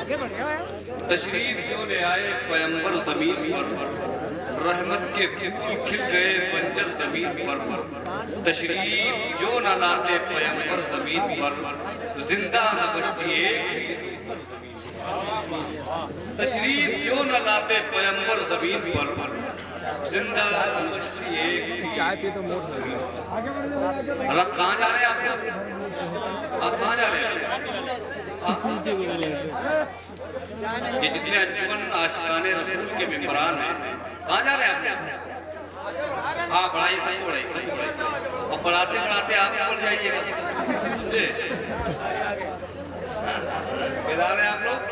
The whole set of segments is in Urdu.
تشریف جو لے آئے پیمبر زمین پر، رحمت کے پھول کھل گئے بنجر زمین پر، تشریف جو نہ لاتے پیمبر زمین پر، زندہ نہ بچتی ایک تشریف جو نہ لاتے پیمبر زمین پر، زندہ نہ بچتی ایک چائے پی تو موڑ سکتے اللہ کہاں جا رہے ہیں آپ کہاں جا رہے ہیں؟ یہ جتنے انجمن عاشقان رسول کے ممبران ہیں کہاں جا رہے ہیں آپ؟ ہاں پڑھائی سب پڑھائی اور پڑھاتے پڑھاتے آپ پڑھ جائیے گا بیدار ہیں آپ لوگ؟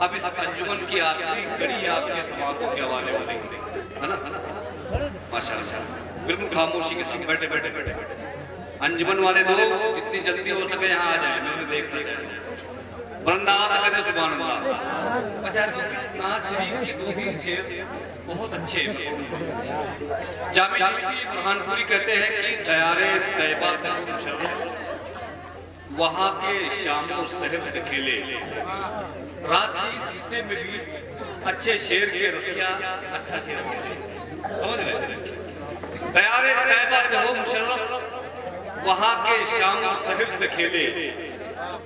اب اس انجمن کی آخری کڑی آپ کے سماعتوں کے حوالے میں ہے نا ماشاءاللہ بالکل خاموشی کے ساتھ بیٹھے بیٹھے بیٹھے انجمن والے لوگ جتنی جلدی ہو سکے یہاں آ جائیں میں انہیں دیکھنا چاہتا ہوں برندہ آتا کہتے سبحان اللہ چاہتا ہوں کہ ناز شریف کی دو تین شعر بہت اچھے ہیں جامع چشتی برہان پوری کہتے ہیں کہ دیار طیبہ سے مشرف وہاں کے شام و سحر سے کھیلے رات کی اس حصے میں بھی اچھے شعر کے رسیہ اچھا شعر سمجھ رہے دیار طیبہ سے ہو مشرف وہاں کے شام و سحر سے کھیلے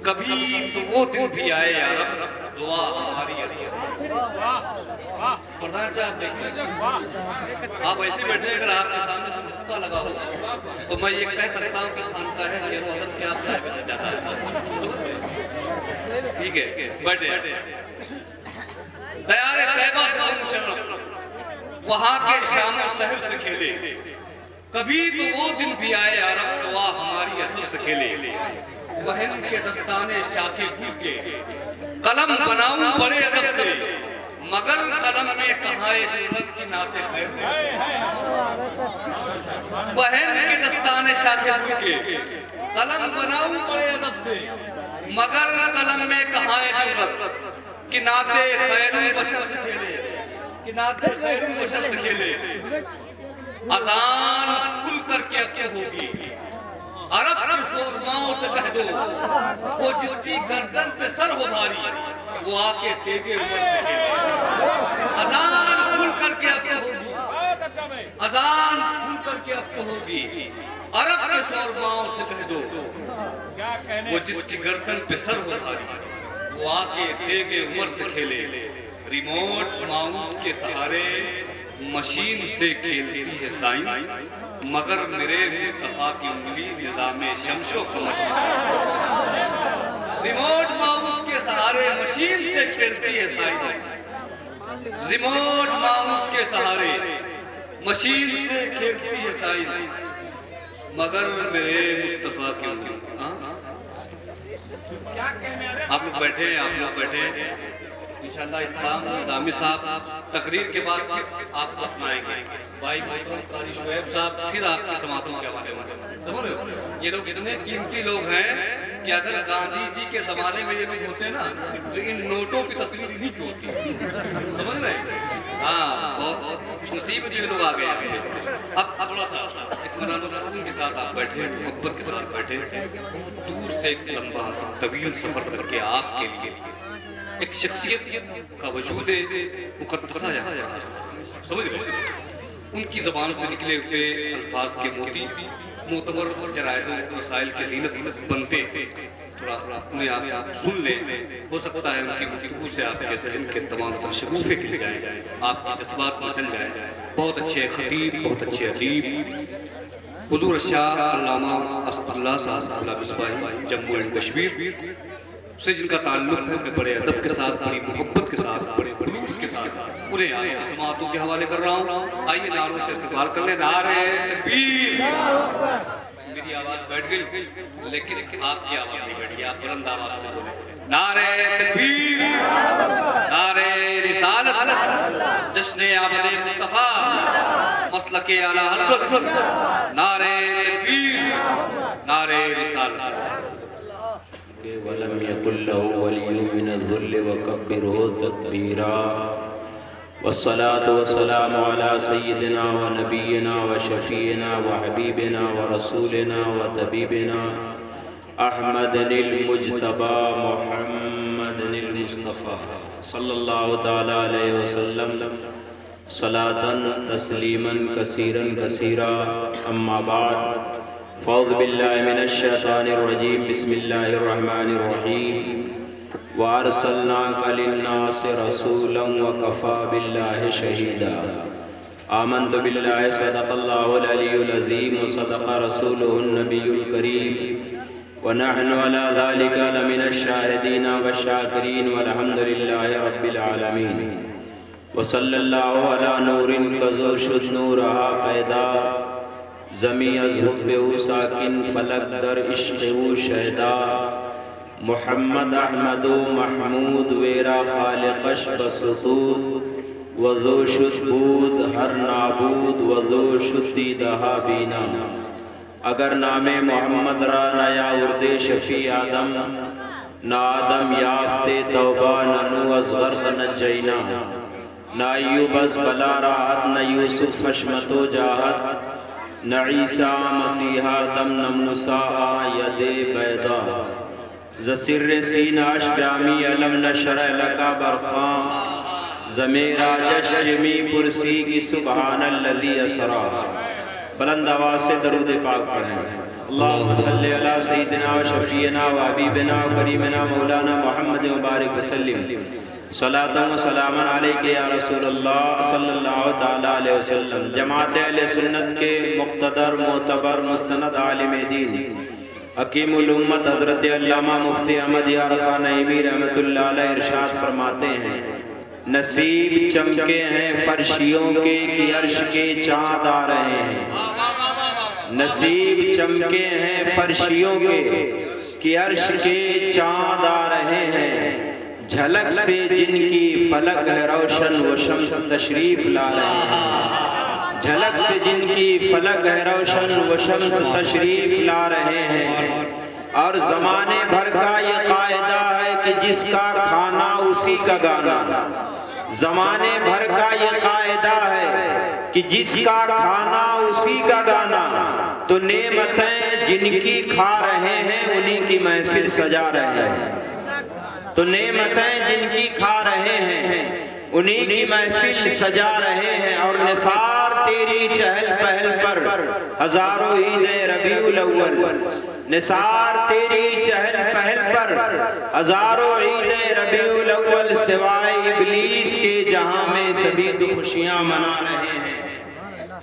کبھی تو وہ دن بھی آئے یا رب دعا ہماری عزیز پردھان صاحب دیکھیں آپ ایسے بیٹھے اگر آپ کے سامنے سے مکہ لگا ہو تو میں یہ کہہ سکتا ہوں کہ خانقاہ ہے شعر و ادب کے آپ صاحب سے جاتا ہے ٹھیک ہے بیٹھے دیار طیبہ سے ہو مشرف وہاں کے شام و سحر سے کھیلے کبھی تو وہ دن بھی آئے یا رب دعا ہماری اثر سے کھیلے وہن کے دستانے شاخ گل کے قلم بناؤں بڑے ادب سے مگر قلم میں کہاں جنت کی نعت خیر وہن کے دستانے شاخ گل کے قلم بناؤں بڑے ادب سے مگر قلم میں کہاں جنت کی نعت خیر بشر سے کھیلے کی نعت خیر بشر سے کھیلے اذان کھل کر کے اب ہوگی عرب کی سورماؤں سے کہہ دو وہ جس کی گردن پہ سر ہو بھاری وہ آکے تیگے عمر سے کھیلے اذان کھل کر کے اب ہوگی اذان کھل کر کے اب ہوگی عرب کی سورماؤں سے کہہ دو وہ جس کی گردن پہ سر ہو بھاری وہ آکے تیگے عمر سے کھیلے ریموٹ ماؤس کے سہارے مشین سے کھیلتی ہے سائنس مگر میرے مصطفیٰ کی انگلی نظام شمس و قمر سے ریموٹ ماؤس کے سہارے مشین سے کھیلتی ہے سائنس ریموٹ ماؤس کے سہارے مشین سے کھیلتی ہے سائنس مگر میرے مصطفیٰ کی انگلی آپ لوگ بیٹھے انشاءاللہ اسلام نظامی صاحب تقریر کے بعد پھر آپ کو سنائیں گے بھائی محترم قاری شعیب صاحب پھر آپ کی سماعتوں کے حوالے میں سمجھ رہے ہو یہ لوگ اتنے قیمتی لوگ ہیں کہ اگر گاندھی جی کے زمانے میں یہ لوگ ہوتے نا تو ان نوٹوں کی تصویر نہیں کی ہوتی سمجھ رہے ہاں بہت نصیب جو لوگ آ گئے اب تھوڑا سا اطمینان و سکون کے ساتھ آپ بیٹھے محبت کے ساتھ بیٹھے بہت دور سے ایک لمبا طویل سفر کر کے آپ کے لیے ایک شخصیت کا وجود مقدسہ یہاں سمجھ رہے ان کی زبان سے نکلے ہوئے الفاظ کے موتی معتبر جرائد و مسائل کی زینت بنتے تھوڑا انہیں آپ سن لیں ہو سکتا ہے ان کی گفتگو سے آپ کے ذہن کے تمام تر شگوفے کھل جائیں آپ کے جذبات مچل جائیں بہت اچھے خطیب بہت اچھے ادیب حضور الشاہ علامہ اسد اللہ صاحب اللہ مصباحی جموں اینڈ کشمیر سے جن کا تعلق ہے میں بڑے ادب کے ساتھ بڑی محبت کے ساتھ بڑے خلوص کے ساتھ انہیں آج سماعتوں کے حوالے کر رہا ہوں آئیے نعروں سے استقبال کر لیں نعرہ تکبیر میری آواز بیٹھ گئی لیکن آپ کی آواز نہیں بیٹھ گئی آپ بلند آواز سے بولیں نعرہ تکبیر نعرہ رسالت جشن آمد مصطفیٰ مسلک اعلیٰ حضرت نعرہ تکبیر نعرہ رسالت وَلَمْ يَكُنْ لَهُ وَلِيٌّ مِّنَ الذُّلِّ وَكَبِّرْهُ تَكْبِيرًا وَالصَّلَاةُ وَالسَّلَامُ عَلَى سَيِّدِنَا وَنَبِيِّنَا وَشَفِيعِنَا وَحَبِيبِنَا وَرَسُولِنَا وَطَبِيبِنَا أَحْمَدٍ الْمُجْتَبَى مُحَمَّدٍ الْمُصْطَفَى المصطفى صلی اللہ تعالی علیہ وسلم صلاة تسلیما کثیرا کثیرا اما بعد فاعوذ باللہ من الشیطان الرجیم بسم اللہ الرحمن الرحیم وارسلناک للناس رسولا وکفى باللہ شہیدا آمنت باللہ صدق اللہ العلی العظیم وصدق رسولہ النبی الکریم ونحن على ذلك لمن الشاهدين والشاكرين والحمد لله رب العالمين وصلی اللہ علی نور کزو شد نورہا پیدا زمی از حب ساکن فلک در عشق شہدا محمد احمد و محمود ویرا خالقش بسطود وذو شد بود ہر نابود وذو شد دیدہا بینا اگر نام محمد را نیا اردے شفیع آدم نہ آدم یافتے توبہ ننو از غرق نجینا نہ ایوب از بلا راحت نہ یوسف حشمت و جاہت نہ عیسیٰ مسیحا دم نہ موسیٰ ید بیدا زسر سیناش بیامی علم نشر لکا برخام زمیرا جشمی پرسی کی سبحان اللذی اسرا بلند آواز سے درود پاک پڑھیں اللہم صلی علی سیدنا و شفیعنا و حبیبنا و کریمنا مولانا محمد مبارک وسلم صلاة و سلاما علیکہ یا رسول اللہ صلی اللہ تعالی علیہ وسلم جماعت اہل سنت کے مقتدر معتبر مستند عالم دین حکیم الامت حضرت علامہ مفتی احمد یار خان نعیمی رحمت اللہ علیہ ارشاد فرماتے ہیں نصیب چمکے ہیں فرشیوں کے کہ عرش کے چاند آ رہے ہیں نصیب چمکے ہیں فرشیوں کے کہ عرش کے چاند آ رہے ہیں جھلک سے جن کی فلک ہے روشن وہ شمس تشریف لا رہے ہیں جھلک سے جن کی فلک ہے روشن وہ شمس تشریف لا رہے ہیں اور زمانے بھر کا یہ قاعدہ ہے کہ جس کا کھانا اسی کا گانا زمانے بھر کا یہ قاعدہ ہے کہ جس کا کھانا اسی کا گانا تو نعمتیں جن کی کھا رہے ہیں انہی کی محفل سجا رہے ہیں تو نعمتیں جن کی کھا رہے ہیں انہی کی محفل سجا رہے ہیں اور نثار تیری چہل پہل پر ہزاروں عید ربیع الاول نثار تیری چہل پہل پر ہزاروں عید ربیع الاول سوائے ابلیس کے جہاں میں سبھی تو خوشیاں منا رہے ہیں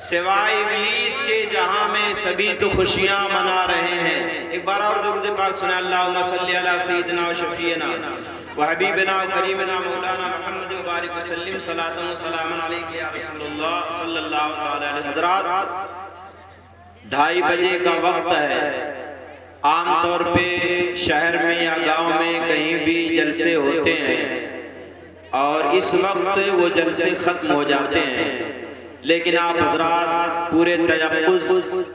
سوائے ابلیس کے جہاں میں سبھی تو خوشیاں منا رہے ہیں ایک بار اور درود پاک سنا اللہم صلی علی سیدنا و شفیعنا و حبیبنا و کریمنا مولانا محمد مبارک وسلم صلاة و سلاما علیکہ یا رسول اللہ صلی اللہ تعالی علیہ حضرات 2:30 بجے کا وقت ہے عام طور پہ شہر میں یا گاؤں میں کہیں بھی جلسے ہوتے ہیں اور اس وقت وہ جلسے ختم ہو جاتے ہیں لیکن آپ حضرات پورے تیقظ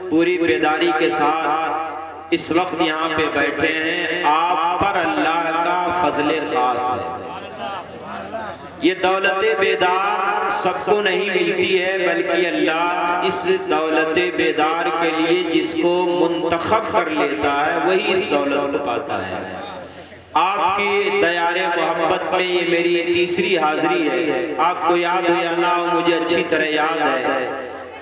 پوری بیداری کے ساتھ اس وقت یہاں پہ بیٹھے ہیں آپ پر اللہ کا فضل خاص ہے یہ دولت بیدار سب کو نہیں ملتی ہے بلکہ اللہ اس دولت بیدار کے لیے جس کو منتخب کر لیتا ہے وہی اس دولت کو پاتا ہے آپ کی دیار محبت میں یہ میری تیسری حاضری ہے آپ کو یاد ہو یا نہ ہو مجھے اچھی طرح یاد ہے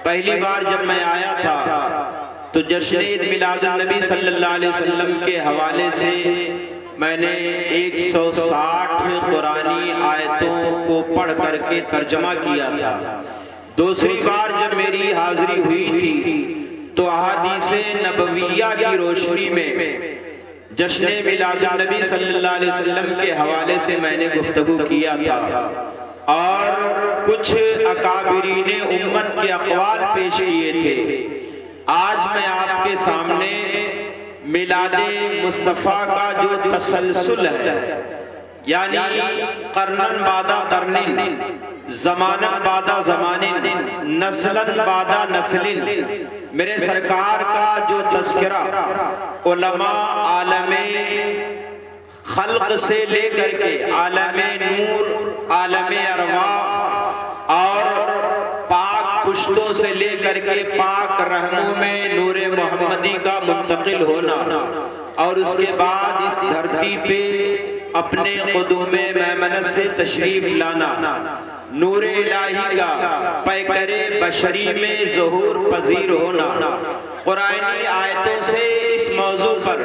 پہلی بار جب میں آیا تھا تو جشن عید میلاد النبی صلی اللہ علیہ وسلم کے حوالے سے میں نے 160 قرآنی آیتوں کو پڑھ کر کے ترجمہ کیا تھا دوسری بار جب میری حاضری ہوئی تھی تو احادیث نبویہ کی روشنی میں جشن میلاد النبی صلی اللہ علیہ وسلم کے حوالے سے میں نے گفتگو کیا تھا اور کچھ اکابرین امت کے اقوال پیش کیے تھے آج میں آپ کے سامنے میلاد مصطفیٰ کا جو تسلسل ہے یعنی قرنن بعد قرنن زمانن بعد زمانن نسلن بعد نسلن میرے سرکار کا جو تذکرہ علماء عالم خلق سے لے کر کے عالم نور عالم ارواح اور پاک پشتوں سے لے کر کے پاک رحموں میں نور محمدی کا منتقل ہونا اور اس کے بعد اس دھرتی پہ اپنے قدوم میمنت سے تشریف لانا، نور الہی کا پیکر بشری میں ظہور پذیر ہونا، قرآنی آیتوں سے اس موضوع پر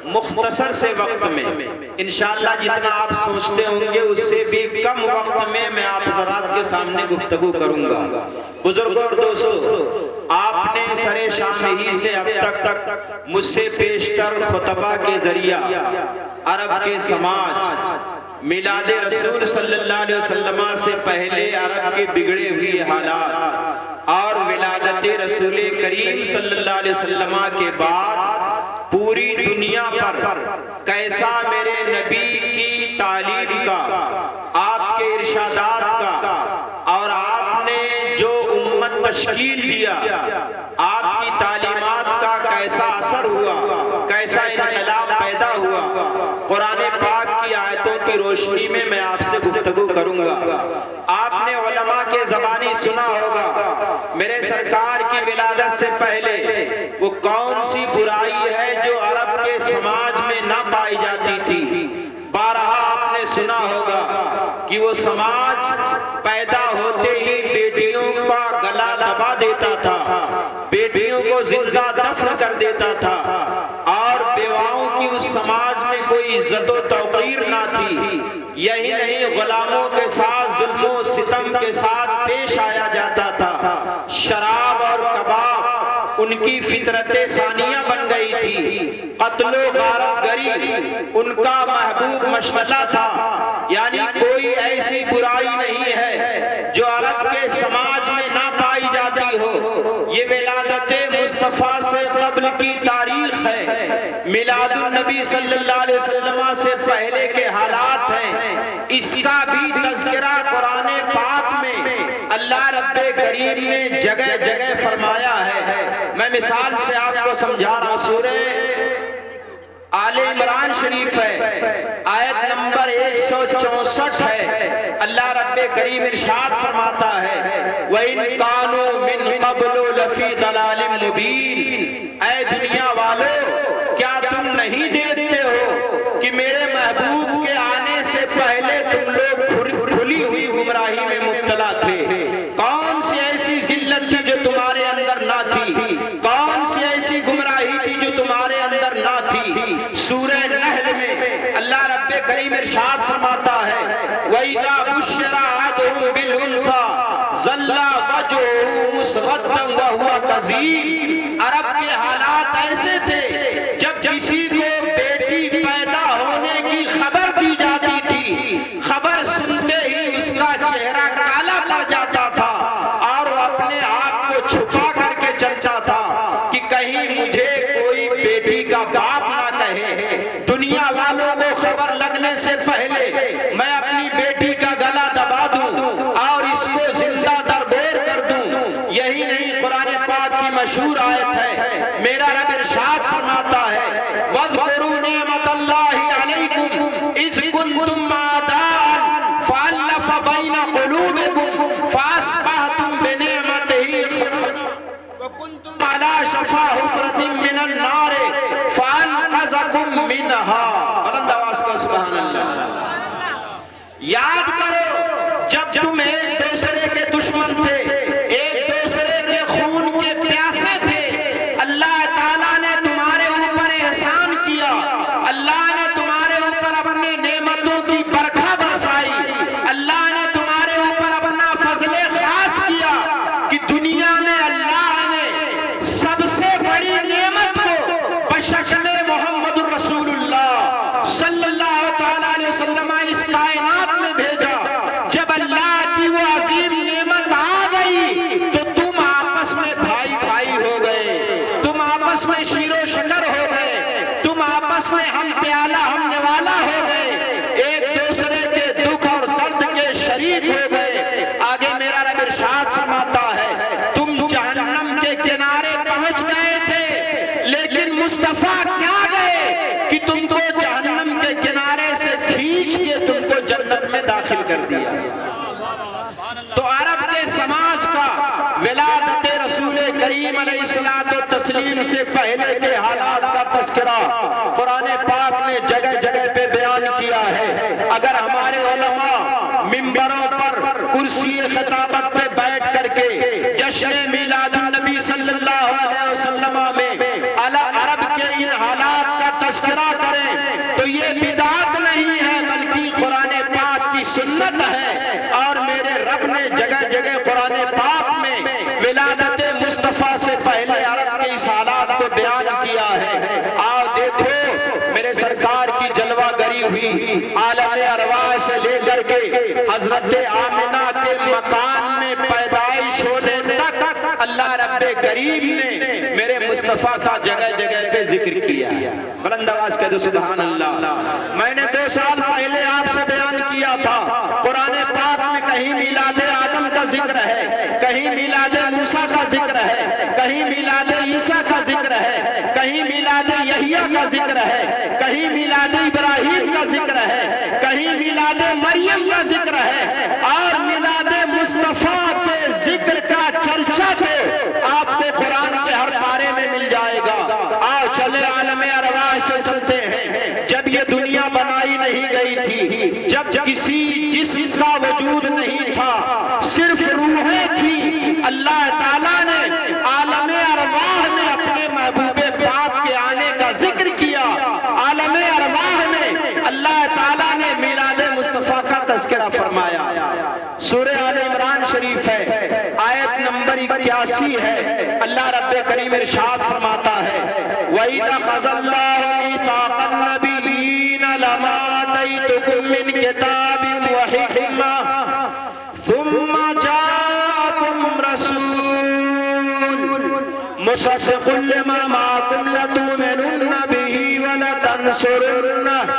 مختصر سے وقت میں انشاءاللہ جتنا آپ سوچتے ہوں گے اس سے بھی کم وقت میں آپ حضرات کے سامنے گفتگو کروں گا۔ بزرگوں اور دوستو، آپ نے سر شام ہی سے اب تک مجھ سے پیشتر خطبہ کے ذریعہ عرب کے سماج، میلاد رسول صلی اللہ علیہ وسلم سے پہلے عرب کے بگڑے ہوئے حالات اور ولادت رسول کریم صلی اللہ علیہ وسلم کے بعد پوری دنیا پر کیسا میرے نبی کی تعلیم کا، آپ کے ارشادات کا اور آپ نے جو امت تشکیل دیا، آپ کی تعلیمات کا کیسا اثر ہوا، کیسا انقلاب پیدا ہوا، قرآن پاک کی آیتوں کی روشنی میں آپ سے گفتگو کروں گا۔ آپ نے علماء کے زبانی سنا ہوگا، میرے سرکار کی ولادت سے پہلے وہ کون سی برائی ہے جو عرب کے سماج میں نہ پائی جاتی تھی۔ بارہا آپ نے سنا ہوگا کہ وہ سماج پیدا ہوتے ہی بیٹیوں کا گلا دبا دیتا تھا، بیٹیوں کو زندہ دفن کر دیتا تھا، اور بیواؤں کی اس سماج میں کوئی عزت و توقیر نہ تھی۔ یہی نہیں، غلاموں کے ساتھ ظلم و ستم کے ساتھ پیش آیا جاتا تھا، شراب اور کباب ان کی فطرت ثانیہ بن گئی تھی، قتل و غارت گری ان کا محبوب مشغلہ تھا۔ یعنی کوئی ایسی برائی نہیں ہے جو عرب کے سماج میں نہ پائی جاتی ہو۔ یہ ولادت مصطفیٰ سے قبل کی تاریخ ہے، میلاد النبی صلی اللہ علیہ وسلم سے پہلے کے حالات ہیں، اس کا بھی تذکرہ قرآن پاک میں اللہ رب کریم نے جگہ جگہ فرمایا ہے۔ میں مثال سے آپ کو سمجھا رہا ہوں، سورہ آل عمران شریف ہے، آیت نمبر 164 ہے، اللہ رب کریم ارشاد فرماتا ہے وَإِن كَانُوا مِن قَبْلُ لَفِي ضَلَالٍ مُبِينٍ۔ اے دنیا والو، کیا تم نہیں دیکھتے ہو کہ میرے محبوب کے آنے سے پہلے تم لوگ کھلی ہوئی گمراہی میں مبتلا تھے؟ کون سی ایسی ذلت تھی جو تمہارے اندر نہ تھی؟ کون سی ایسی گمراہی تھی جو تمہارے اندر نہ تھی؟ سورہ نحل میں اللہ رب کریم ارشاد فرماتا ہے وَإِذَا بُشِّرَ أَحَدُهُم بِالْأُنثَىٰ ظَلَّ وَجْهُهُ مُسْوَدًّا وَهُوَ كَظِيمٌ۔ عرب کے حالات ایسے تھے، جب کسی کو بیٹی پیدا ہونے کی خبر دی جاتی تھی، خبر سنتے ہی اس کا چہرہ کالا پڑ جاتا تھا اور وہ اپنے آپ کو چھپا کر کے چلتا تھا کہ کہیں مجھے کوئی بیٹی کا باپ نہ کہے، دنیا والوں کو خبر لگنے سے پہلے میں اپنی بیٹی کا گلا دبا دوں اور اس کو زندہ دربور کر دوں۔ یہی نہیں، قرآن پاک کی مشہور آیت ہے، میرا رب ارشاد فرماتا ہے وَاذْكُرُوا نِعْمَةَ اللَّهِ عَلَيْكُمْ إِذْ كُنْتُمْ أَعْدَاءً فَأَلَّفَ بَيْنَ قُلُوبِكُمْ فَأَصْبَحْتُمْ بِنِعْمَتِهِ وَكُنْتُمْ عَلَى شَفَا حُفْرَةٍ مِّنَ النَّارِ فَأَنْقَذَكُم مِّنْهَا۔ بلند آواز کا سبحان اللہ۔ یاد کرو جب تم ایک دوسرے کے دشمن تھے، ایک دوسرے کے خون کے پیاسے تھے، اللہ تعالیٰ نے تمہارے اوپر احسان کیا، اللہ نے تمہارے اوپر اپنی نعمتوں کی برکھا برسائی، اللہ نے تمہارے اوپر اپنا فضل خاص کیا کہ دنیا میں اللہ نے سب سے بڑی نعمت کو بشکل محمد رسول اللہ صلی اللہ تعالیٰ علیہ وسلم اس کائنات میں بھیجا۔ جب اللہ کی وہ عظیم نعمت آ گئی تو تم آپس میں بھائی بھائی ہو گئے، تم آپس میں شیر و شکر ہو گئے، تم آپس میں ہم پیالہ ہم نوالا ہو گئے، ایک دوسرے کے دکھ اور درد کے شریک ہو گئے۔ آگے میرا رب ارشاد فرماتا ہے تم جہنم کے کنارے پہنچ گئے تھے، لیکن مصطفیٰ کیا گئے کہ تم کو جہنم کے کنارے سے کھینچ کے تم کو جنت میں داخل کر دیا۔ تو عرب کے سماج کا ولادت رسول کریم علیہ الصلوۃ والتسلیم سے پہلے کے حالات کا تذکرہ قرآن پاک نے جگہ جگہ پہ بیان کیا ہے۔ منبروں پر کرسی خطابت پہ بیٹھ کر کے جشن میلاد النبی صلی اللہ علیہ وسلم میں عرب کے ان حالات کا تذکرہ کریں تو یہ بدعت نہیں ہے بلکہ قرآن پاک کی سنت ہے، اور میرے رب نے جگہ جگہ قرآن پاک میں ولادت مصطفیٰ سے پہلے عرب کے اس حالات کو بیان کیا ہے۔ آؤ دیکھو میرے سرکار کی جلوہ گری ہوئی عالم ارواح سے لے کر کے حضرت آمنہ کے مکان میں پیدائش ہونے تک اللہ رب کریم نے میرے مصطفیٰ کا جگہ جگہ پہ ذکر کیا۔ بلند آواز کہہ دو سبحان اللہ۔ میں نے 2 سال پہلے آپ سے بیان کیا تھا قرآن پاک میں کہیں میلاد آدم کا ذکر ہے، کہیں میلاد موسیٰ کا ذکر ہے، کہیں میلاد عیسیٰ کا ذکر ہے، کہیں میلاد یحییٰ کا ذکر ہے، کہیں میلاد ابراہیم کا ذکر ہے، کہیں میلاد مریم کا ذکر ہے، اور میلاد مصطفیٰ کے ذکر کا چرچا تو آپ کو قرآن کے ہر پارے میں مل جائے گا۔ آؤ چلے عالم ارواح سے چلتے ہیں۔ جب یہ دنیا بنائی نہیں گئی تھی، جب کسی جسم کا وجود نہیں تھا، صرف روحیں تھی، اللہ تعالیٰ نے عالم ارواح میں اپنے محبوب پاک کے آنے کا ذکر کیا۔ عالم ارواح میں اللہ تعالیٰ نے میلاد مصطفیٰ کا تذکرہ فرمایا۔ سورہ آل عمران شریف ہے، آیت نمبر 81 ہے، اللہ رب کریم ارشاد فرماتا ہے وَإِذَا أَخَذَ اللَّهُ مِيثَاقَ النَّبِيِّينَ لَمَا آتَيْتُكُم مِّن كِتَابٍ وَحِكْمَةٍ ثُمَّ جَاءَكُمْ رَسُولٌ مُصَدِّقٌ لِّمَا مَعَكُمْ لَتُؤْمِنُنَّ بِهِ وَلَتَنصُرُنَّهُ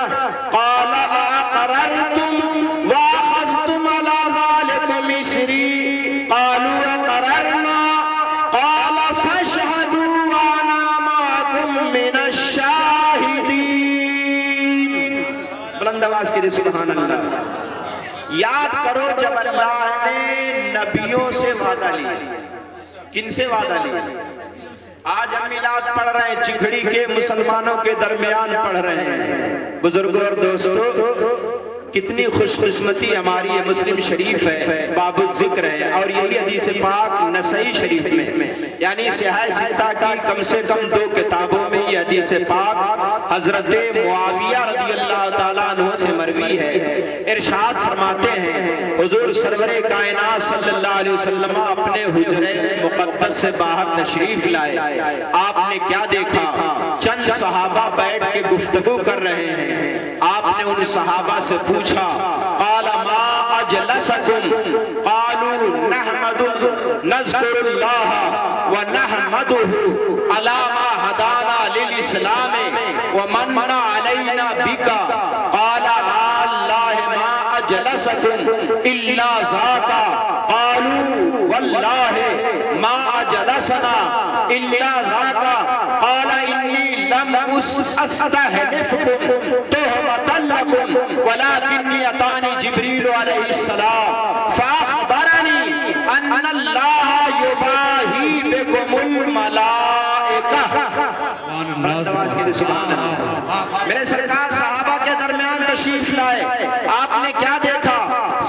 قَالَ أَأَقْرَرْتُمْ وَأَخَذْتُمْ عَلَىٰ ذَلِكُمْ إِصْرِي قَالُوا أَقْرَرْنَا قَالَ فَاشْهَدُوا وَأَنَا مَعَكُمْ مِنَ الشَّاهِدِينَ۔ بلند آواز کے سبحان اللہ۔ یاد کرو جب اللہ نے نبیوں سے وعدہ لیا، کن سے وعدہ لیا؟ آج ہم میلاد پڑھ رہے ہیں، چکھڑی کے مسلمانوں کے درمیان پڑھ رہے ہیں۔ بزرگوں اور دوستو، کتنی خوش قسمتی ہماری یہ مسلم شریف ہے، باب الذکر ہے، اور یہی حدیث پاک نسائی شریف میں، یعنی صحیح ستہ کی کم سے کم 2 کتابوں میں یہ حدیث پاک حضرت معاویہ رضی اللہ تعالیٰ عنہ سے مروی ہے۔ ارشاد فرماتے ہیں حضور سرور کائنات صلی اللہ علیہ وسلم اپنے حجرے مقدس سے باہر تشریف لائے۔ آپ نے کیا دیکھا؟ چند صحابہ بیٹھ کے گفتگو کر رہے ہیں۔ آپ نے ان صحابہ سے پوچھا قال ما اجلسکم قالوا نذکر اللہ ونحمده علی ما ہدانا للاسلام ومن علینا بک قال اللہ ما اجلسکم الا ذاک قالوا واللہ ما اجلسنا الا ذاک قال انی لم استحلفکم تہمۃ لکم ولكني أتاني جبريل عليه السلام فأخبرني أن الله يباهي بكم الملائكة۔ میرے سرکار صحابہ کے درمیان تشریف لائے، آپ نے کیا دیکھا؟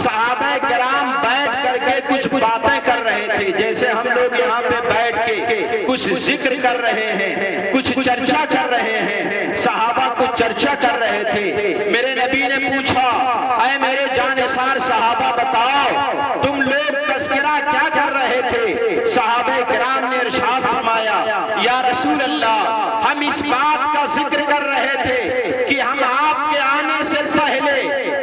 صحابہ کرام بیٹھ کر کے کچھ باتیں کر رہے تھے، جیسے ہم لوگ یہاں پہ بیٹھ کے کچھ ذکر کر رہے ہیں، کچھ چرچا کر رہے ہیں۔ صحابہ کچھ چرچا کر رہے تھے۔ میرے نبی نے پوچھا اے میرے جانثار صحابہ بتاؤ تم لوگ تذکرہ کیا کر رہے تھے؟ صحابہ کرام نے ارشاد فرمایا یا رسول اللہ ہم اس بات کا ذکر کر رہے تھے کہ ہم آپ کے آنے سے پہلے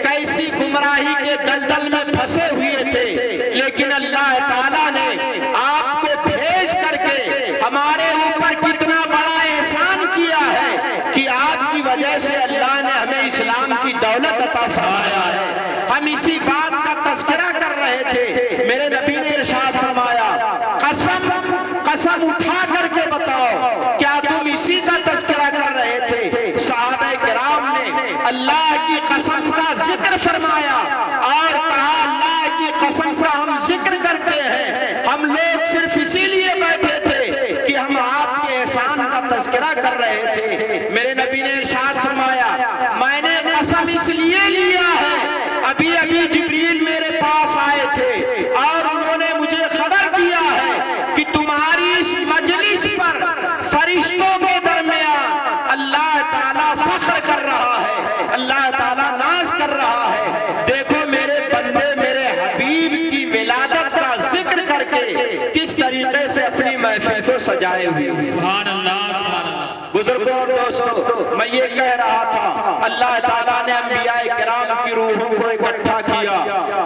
کیسی گمراہی کے دلدل میں پھنسے ہوئے تھے، لیکن اللہ تعالیٰ نے آپ کو بھیج کر کے ہمارے اوپر کتنا بڑا احسان کیا ہے کہ آپ کی وجہ سے اللہ نے ہمیں اسلام کی دولت عطا فرمایا ہے۔ ہم اسی بات کا تذکرہ کر رہے تھے۔ میرے نبی نے ارشاد فرمایا قسم اٹھا کر کے بتاؤ کیا تم اسی کا تذکرہ کر رہے تھے؟ صحابہ کرام نے اللہ کی قسم کا ذکر فرمایا اور کہا اللہ کی قسم کا ہم ذکر کرتے ہیں، ہم لوگ صرف اسی لیے بیٹھے تھے کہ ہم آپ کے احسان کا تذکرہ کر رہے تھے۔ میرے نبی نے ارشاد فرمایا میں نے قسم اس لیے لیا ہے، ابھی ابھی جبریل میرے محفل کو سجائے ہوئے سبحان اللہ سبحان اللہ بزرگوں اور دوستوں میں یہ کہہ رہا تھا اللہ تعالیٰ نے انبیاء کرام کی روحوں کو اکٹھا کیا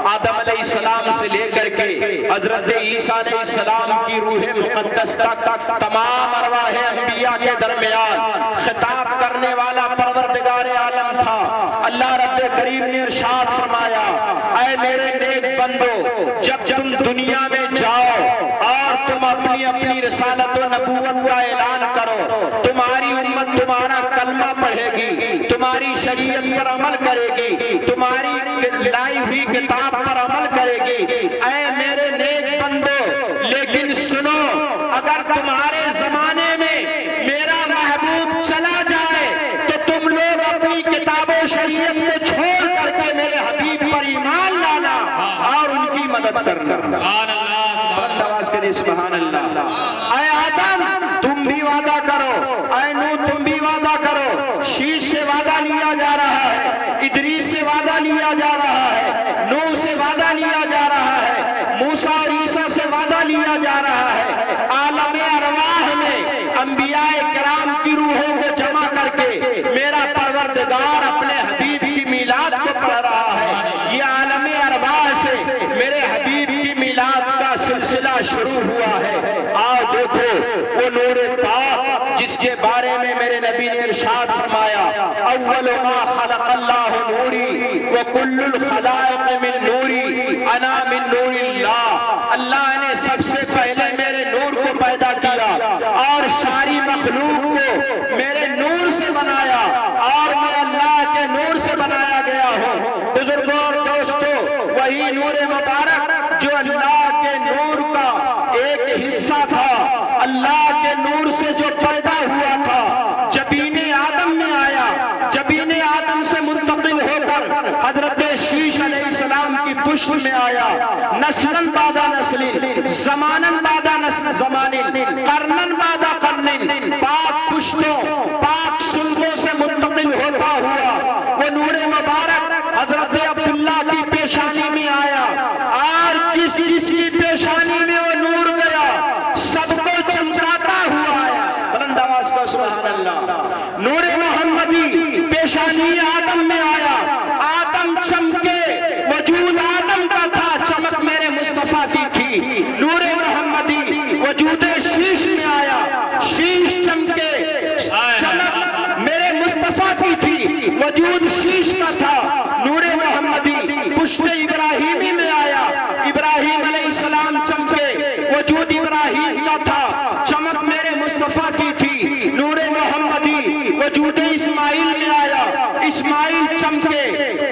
آدم علیہ السلام سے لے کر کے حضرت عیسیٰ علیہ السلام کی روح مقدس تک تمام ارواح انبیاء کے درمیان خطاب کرنے والا پروردگار عالم تھا اللہ رب کریم نے ارشاد فرمایا اے میرے نیک بندو جب تم دنیا میں جاؤ اور تم اپنی اپنی رسالت و نبوت کا اعلان کرو تمہاری امت تمہارا کلمہ پڑھے گی تمہاری شریعت پر عمل کرے گی تمہاری لائی ہوئی کتاب پر عمل کرے گی اے میرے نیک بندو لیکن سنو اگر تمہارے زمانے میں میرا محبوب چلا جائے تو تم لوگ اپنی کتاب و شریعت کو چھوڑ کر کے میرے حبیب پر ایمان لانا اور ان کی مدد کرنا سبحان اللہ بلند آواز کے لیے سبحان اللہ اے آدم تم بھی وعدہ کرو اے نوح تم بھی وعدہ کرو شیش سے وعدہ لیا جا رہا ہے ادریس سے وعدہ لیا جا رہا ہے نوح سے وعدہ لیا جا رہا ہے موسیٰ اور عیسیٰ سے وعدہ لیا جا رہا ہے عالم ارواح میں انبیاء کرام کی روحوں کو جمع کر کے میرا پروردگار اپنے حبیب کی میلاد کو پڑھ رہا ہے یہ عالم ارواح سے میرے حبیب کی میلاد کا سلسلہ شروع ہوا ہے آؤ دیکھو وہ نور پاک جس کے بارے میں میرے نبی نے ارشاد فرمایا اول ما خلق اللہ نوری وکل الخلائق من نوری انا من نور اللہ اللہ نے سب سے پہلے میرے نور کو پیدا کیا اور ساری مخلوق کو میرے نور سے بنایا اور میں اللہ کے نور سے بنایا گیا ہوں بزرگوں اور دوستوں وہی نور مبارک جو اللہ کے نور کا ایک حصہ تھا اللہ کے نور سے جو پیدا ہوا تھا جبین آدم میں آیا جبین آدم سے منتقل ہو کر حضرت شیش علیہ السلام کی پشت میں آیا نسلاً بعد نسل زماناً بعد زمان قرناً بعد قرن پاک پشتوں پاک سلبوں سے منتقل ہوتا ہوا وہ نور مبارک حضرت عبداللہ کی پیشانی میں آیا اور کس کی پیشانی میں وہ نور گیا سب کو چمکاتا ہوا آیا بلند آواز کا سبحان اللہ نور محمدی پیشانی آدم میں آیا آدم چمکے وجود آدم کا تھا چمک میرے مصطفیٰ کی تھی نور محمدی وجود شیش میں آیا شیش چمکے چمک میرے مصطفیٰ کی تھی وجود شیش کا تھا نور محمدی پشت ابراہیمی میں آیا ابراہیم علیہ السلام چمکے وجود ابراہیم کا تھا چمک میرے مصطفیٰ کی تھی نور محمدی وجود اسماعیل میں آیا اسماعیل چمکے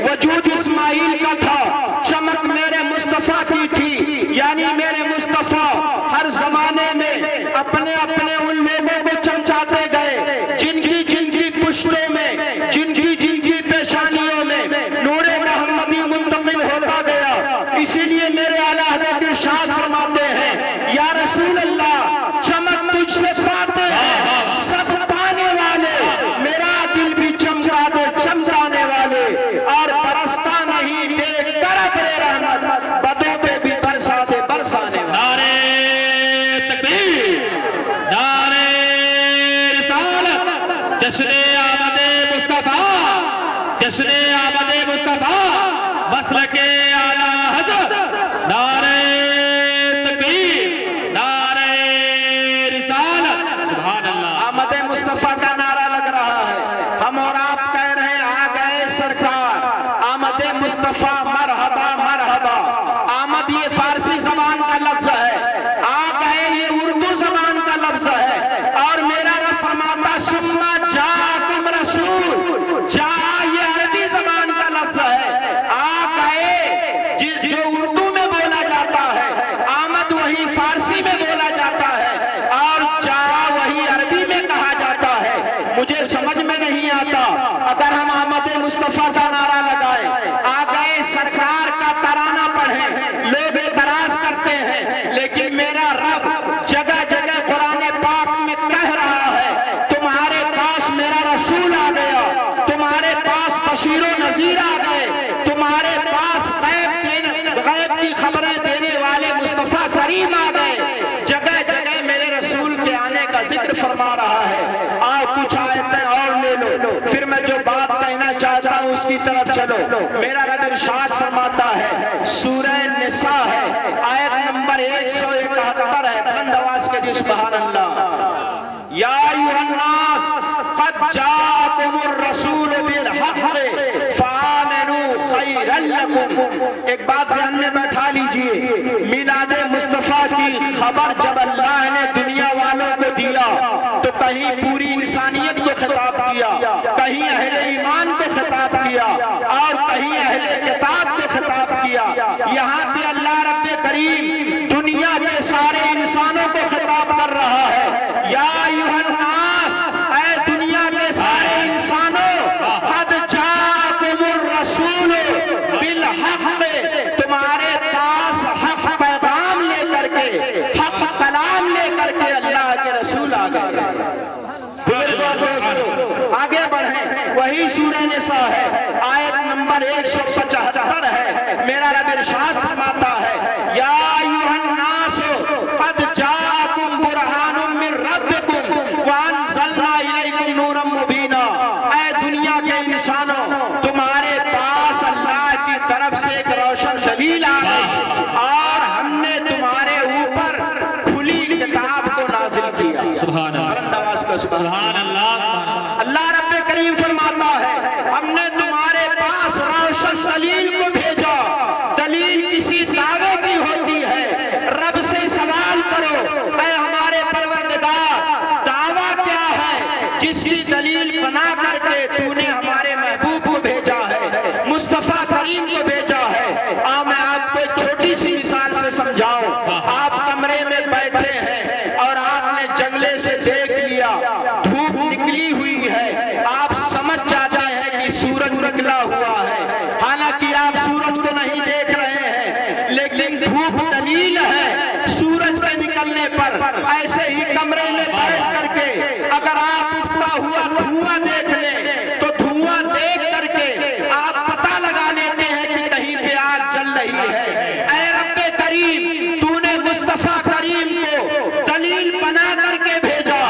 وجود اسماعیل کا تھا چمک میرے مصطفیٰ کی تھی یعنی میرے مصطفیٰ ہر زمانے میں اپنے اپنے ان لوگوں کو چمچاتے گئے جن کی پشتوں میں جن کی پیشانیوں میں نور محمدی منتقل ہوتا گیا اسی لیے میرے اعلیٰ حضرت ارشاد فرماتے ہیں یا رسول اللہ چمک تجھ سے پاتے ہیں سب پانے والے میرا دل بھی چمکا دے چمکانے والے اور برستا نہیں دیکھ کر اپنے رحمت بدوں پہ بھی برسا دے برسانے والے نعرہ تکبیر نعرہ رسالت جشن آمد مصطفیٰ جشن آمد مصطفیٰ مسلک اعلیٰ حضرت نعرہ تکبیر نعرہ رسالت سبحان اللہ آمد مصطفیٰ کا نعرہ لگ رہا ہے ہم اور آپ کہہ رہے ہیں آ گئے سرکار آمد مصطفیٰ مرحبا مرحبا آمد یہ فارسی زبان کا لفظ ہے آ گئے یہ اردو زبان کا لفظ ہے اور میرا رب فرماتا سما جاکم رسول جا یہ عربی زبان کا لفظ ہے آ گئے طرف چلو. میرا رب ارشاد فرماتا ہے سورہ نساء ہے آیت نمبر 171 ہے. بلند آواز کے جی سبحان اللہ. یا ایھا الناس قد جاءکم الرسول بالحق فآمنوا خیرا لکم. ایک بات ذہن میں بیٹھا لیجئے، میلاد مصطفیٰ کی خبر جب اللہ نے دنیا والوں کو دیا تو کہیں پوری انسانیت کو خطاب کیا، کہیں اہل ایمان کو خطاب کیا اور کہیں اہل کتاب کو خطاب کیا. یہاں پہ اللہ رب کریم دنیا کے سارے انسانوں کو خطاب کر رہا ہے. یا ایھا الناس، اے دنیا کے سارے انسانوں، قد جاءکم الرسول بالحق، تمہارے پاس حق پیغام لے کر کے، حق کلام لے کر کے اللہ کے رسول آ گئے. آگے بڑھیں، وہی سورہ نساء ہے آیت نمبر 175 ہے. میرا رب ارشاد فرماتا ہے یا ایھا الناس قد جاءکم برہان من ربکم وانزلنا الیکم نورا مبینا. اے دنیا کے انسانوں، تمہارے پاس اللہ کی طرف سے ایک روشن دلیل آ گئی اور ہم نے تمہارے اوپر کھلی کتاب کو نازل کیا. سبحان اللہ، سبحان اللہ. اللہ رب کریم فرماتا ہے ہم نے تمہارے پاس روشن دلیل کو بھیجا. دلیل کسی دعوے کی ہوتی ہے. رب سے سوال کرو اے ہمارے پروردگار، دعویٰ کیا ہے جس کی دلیل بنا کر کے تو نے ہمارے محبوب کو بھیجا ہے، مصطفیٰ کریم کو بھیجا ہے. میں آپ کو ایک چھوٹی سی مثال سے سمجھاؤں. آپ کمرے میں بیٹھے ہیں اور آپ نے جنگلے سے دیکھ لیا دھوپ نکلی ہوئی ہے. آپ سمجھ جاتے ہیں کہ سورج نکلا ہوا ہے، حالانکہ آپ سورج کو نہیں دیکھ رہے ہیں، لیکن دھوپ دلیل ہے سورج کے نکلنے پر. ایسے ہی کمرے میں بیٹھ کر کے اگر آپ اٹھتا ہوا دھواں دیکھ لیں تو دھواں دیکھ کر کے آپ پتہ لگا لیتے ہیں کہ کہیں پہ آگ جل رہی ہے. اے رب کریم، تو نے مصطفیٰ کریم کو دلیل بنا کر کے بھیجا،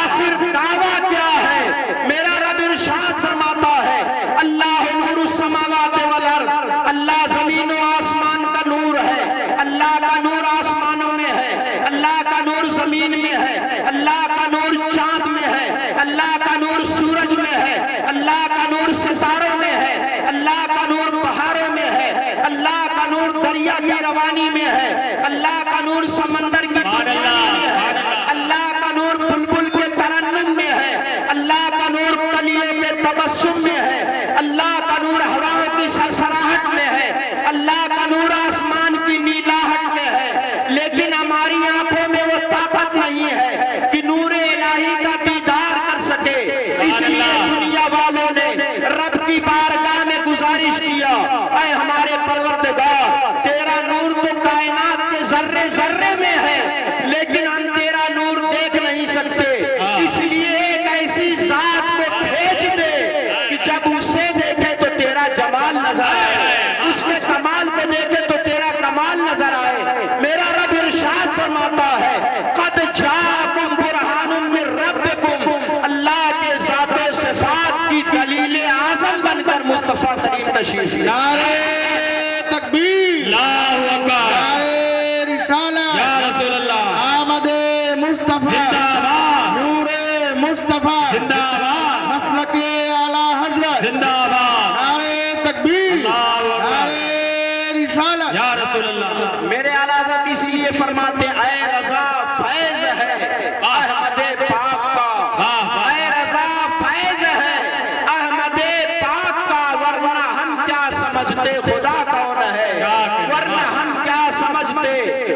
آخر دعویٰ کیا ہے؟ میرا رب ارشاد فرماتا ہے اللہ نور السماوات والارض، اللہ زمین و آسمان کا نور ہے. اللہ کا نور آسمانوں میں ہے، اللہ کا نور زمین میں ہے، اللہ کا نور چاند میں ہے، اللہ کا نور سورج میں ہے، اللہ کا نور ستاروں میں ہے، اللہ کا نور پہاڑوں میں ہے، اللہ کا نور دریا کی روانی میں ہے، اللہ کا نور سمندر کی پانی میں ہے، اللہ کا نور بلبل کے ترنم میں ہے، اللہ کا نور کلیوں کے تبسم میں ہے، اللہ کا نور ہواؤں کی سرسراہٹ میں ہے، اللہ کا نور آسمان کی نیلاہٹ میں ہے. لیکن ہماری آنکھوں میں وہ طاقت نہیں ہے کہ نور الہی کا دیدار کر سکے. اس لیے دنیا والوں نے رب کی بارگاہ میں گزارش کیا اے ہمارے پروردگار، تیرا نور تو کائنات کے ذرے ذرے میں ہے لیکن ہم تیرا نور دیکھ نہیں سکتے. اس لیے ایک ایسی ذات کو بھیج دے کہ جب اسے دیکھے تو تیرا جمال نظر آئے، اس کے کمال کو دیکھے تو تیرا کمال نظر آئے. میرا رب ارشاد فرماتا ہے قد جاءکم برہان من ربکم، اللہ کے ذات و صفات کی دلیل اعظم بن کر مصطفیٰ کریم تشریف لائے. نعرہ تکبیر، اللہ اکبر، نعرہ رسالت، یا رسول اللہ، آمد مصطفیٰ، زندہ باد، نور مصطفیٰ، زندہ باد، مسلک اعلیٰ حضرت، زندہ باد، نعرہ تکبیر، اللہ اکبر، نعرہ رسالت. یا رسول اللہ. میرے اعلیٰ حضرت اس لیے فرماتے اے رضا فیض ہے احمد پاک کا، اے رضا فیض ہے احمد پاک کا، ورنہ ہم کیا سمجھتے خدا کون ہے، ورنہ ہم کیا سمجھتے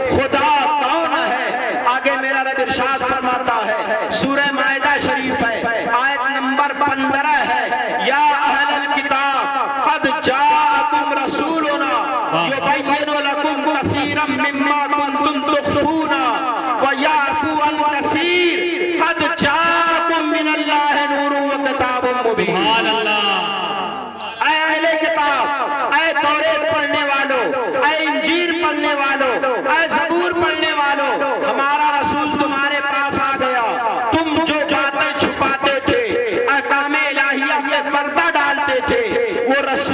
خدا کون ہے. آگے میرا رب ارشاد فرماتا ہے سورہ مائدہ شریف ہے آیت نمبر 15 ہے یا اہل الکتاب قد جاءکم رسولنا یبین لکم کثیرا مما کنتم تخفون ویعفو عن کثیر قد جاءکم من اللہ نور و کتاب مبین. سبحان اللہ. اے اہل کتاب، اے توریت پڑھنے والوں، اے انجیل پڑھنے والوں، اے زبور پڑھنے والوں، ہمارا رسول تمہارے پاس آ گیا. تم جو باتیں چھپاتے تھے، احکام الہیہ میں پردہ ڈالتے تھے، وہ رسول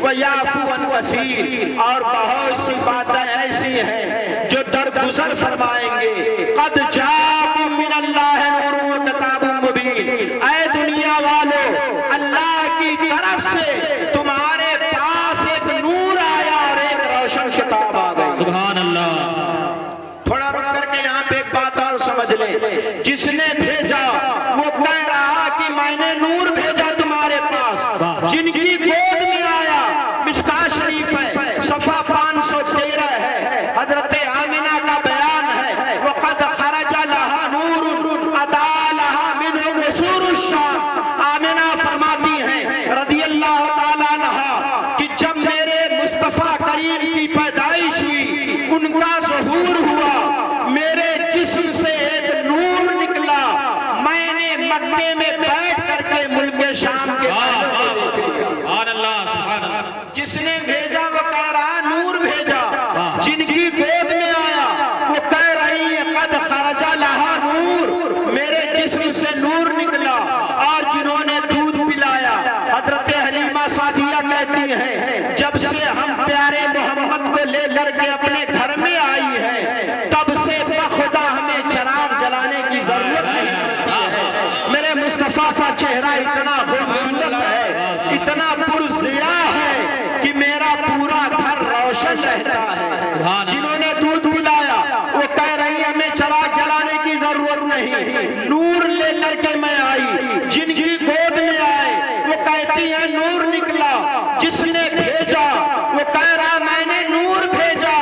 وَيَعْفُو عَنْ كَثِيرٍ، اور بہت سی باتیں ایسی ہیں جو درگزر فرمائیں گے. قد جاءکم من اللہ نور وکتاب مبین، اے دنیا والو اللہ کی طرف سے تمہارے پاس ایک نور آیا اور ایک روشن کتاب آ گئی. سبحان اللہ. تھوڑا رک کر کے یہاں پہ ایک بات اور سمجھ لیں. جس نے بھیجا وہ کہہ رہا کہ میں نے نور بھیجا تمہارے پاس. جن کی گود میں آیا، مشکاہ شریف ہے، صفحہ 513 ہے، حضرت آمنہ کا بیان ہے. وَقَدْ خَرَجَ لَهَا نُورٌ أَضَاءَ لَهَا مِنْهُ نُصُورُ الشَّامِ. آمنہ فرماتی ہیں رضی اللہ تعالیٰ عنہا کہ جب میرے مصطفیٰ کریم کی پیدائش ہوئی، ان کا ظہور ہوا، میرے جسم سے ایک نور نکلا. میں نے مکے میں بیٹھ کر کے ملک شام کے سبحان اللہ. سبحان اللہ. جس نے بھیجا وہ کہہ رہا نور بھیجا. جن کی گود میں آیا وہ کہہ رہی ہے قد خرج لہا نور، میرے جسم سے نور نکلا. اور جنہوں نے دودھ پلایا، حضرت حلیمہ سعدیہ کہتی ہیں جب سے ہم پیارے محمد کو لے کر کے اپنے گھر میں آئی ہے، تب سے بخدا ہمیں چراغ جلانے کی ضرورت نہیں پڑتی ہے. میرے مصطفیٰ کا چہرہ اتنا خوبصورت ہے، اتنا پرضیاء ہے کہ میرا پورا گھر روشن رہتا ہے. جنہوں نے دودھ پلایا وہ کہہ رہی ہمیں چراغ جلانے کی ضرورت نہیں، نور لے کر کے میں آئی. جن کی گود میں آئے وہ کہتی ہیں نور نکلا. جس نے بھیجا وہ کہہ رہا میں نے نور بھیجا.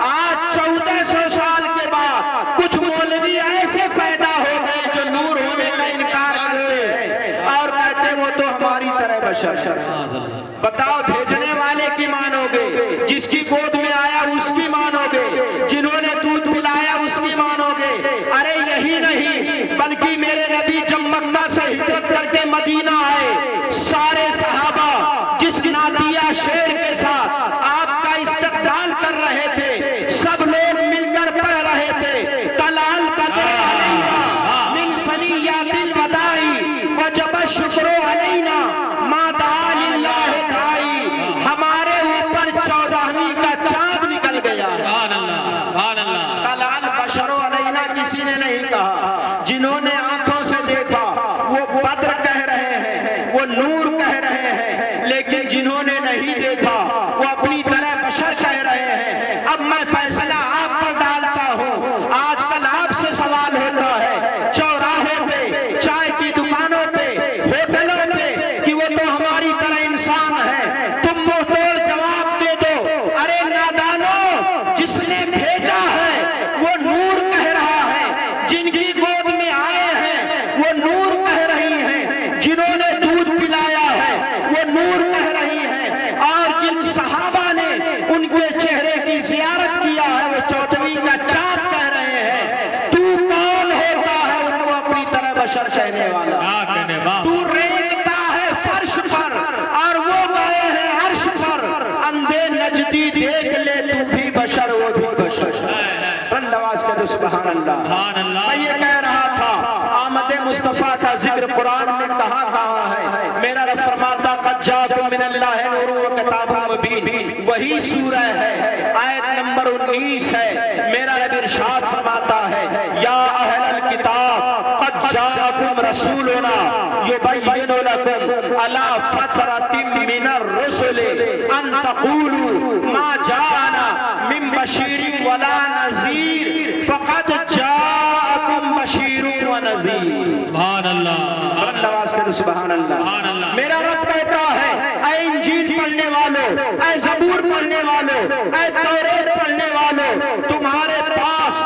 آج 1400 سال کے بعد کچھ مولوی ایسے پیدا ہو گئے جو نور ہونے کا انکار کرتے ہیں اور کہتے ہیں وہ تو ہماری طرح بشر. بتاؤ بھیجنے والے کی مانو گے، جس کی گود میں آیا اس کی مانو گے، جنہوں نے دودھ پلایا اس کی مانو گے. ارے یہی نہیں بلکہ میرے نبی جب مکہ سے ہجرت کر کے مدینہ آئے، سارے صحابہ جس نادیہ شیر کے ساتھ آپ کا استقبال کر رہے تھے، سب لوگ مل کر پڑھ رہے تھے تلال بدر علینا من ثنیات الوداع وجب الشکر علینا ما دعا للہ داعی. ہمارے اوپر 14ویں کا چاند نکل گیا. سبحان اللہ. سبحان اللہ. تلال بشر علینا کسی نے نہیں کہا. جنہوں نے آنکھوں سے دیکھا وہ بدر کہہ رہے ہیں، وہ نور کہہ رہے ہیں، لیکن جنہوں نے نہیں دیکھا وہ اپنی طرح بشر کہہ رہے ہیں. اب میں فیصلہ آپ پر ڈالتا ہوں. آج کل آپ سے سوال ہوتا ہے چوراہے پہ، چائے کی دکانوں پہ، ہوٹلوں پہ کہ وہ تو ہماری طرح انسان ہے. تم منہ توڑ جواب دے دو. ارے نادانو، جس نے بھیجا ہے وہ نور کہہ رہا ہے. جن کی گود میں آئے ہیں وہ نور کہہ رہی ہیں. جنہوں نے دودھ پلایا ہے وہ نور کہہ رہی ہیں. اور جن صحابہ نے ان کے چہرے کی زیارت کیا ہے وہ 14ویں کا چاند کہہ رہے ہیں. تو کون ہوتا ہے ان کو اپنی طرح بشر کہنے والا؟ کیا کہنے واہ. تو ریگتا ہے فرش پر اور وہ گئے ہیں عرش پر. اندھے نجدی دیکھ لے تو بھی بشر وہ بھی بشر. بلند آواز سے سبحان اللہ. سبحان اللہ. میں یہ کہہ رہا تھا آمد مصطفیٰ کا ذکر قرآن میں کہاں کہاں ہے. میرا رب فرماتا قد جاءکم من اللہ نور وکتاب مبین، وہی سورہ ہے، آیت نمبر 19 ہے. میرا رب ارشاد فرماتا ہے یا اہل الکتاب قد جاءکم رسولنا یبین لکم علی فترۃ من الرسل ان تقولوا ما جاءنا من بشیر ولا نذیر فقد جاءکم بشیر ونذیر. سبحان اللہ. بلند آواز سے سبحان اللہ. سبحان اللہ. میرا رب کہتا ہے اے انجیل پڑھنے والوں، اے زبور پڑھنے والوں، اے توریت پڑھنے والوں، تمہارے پاس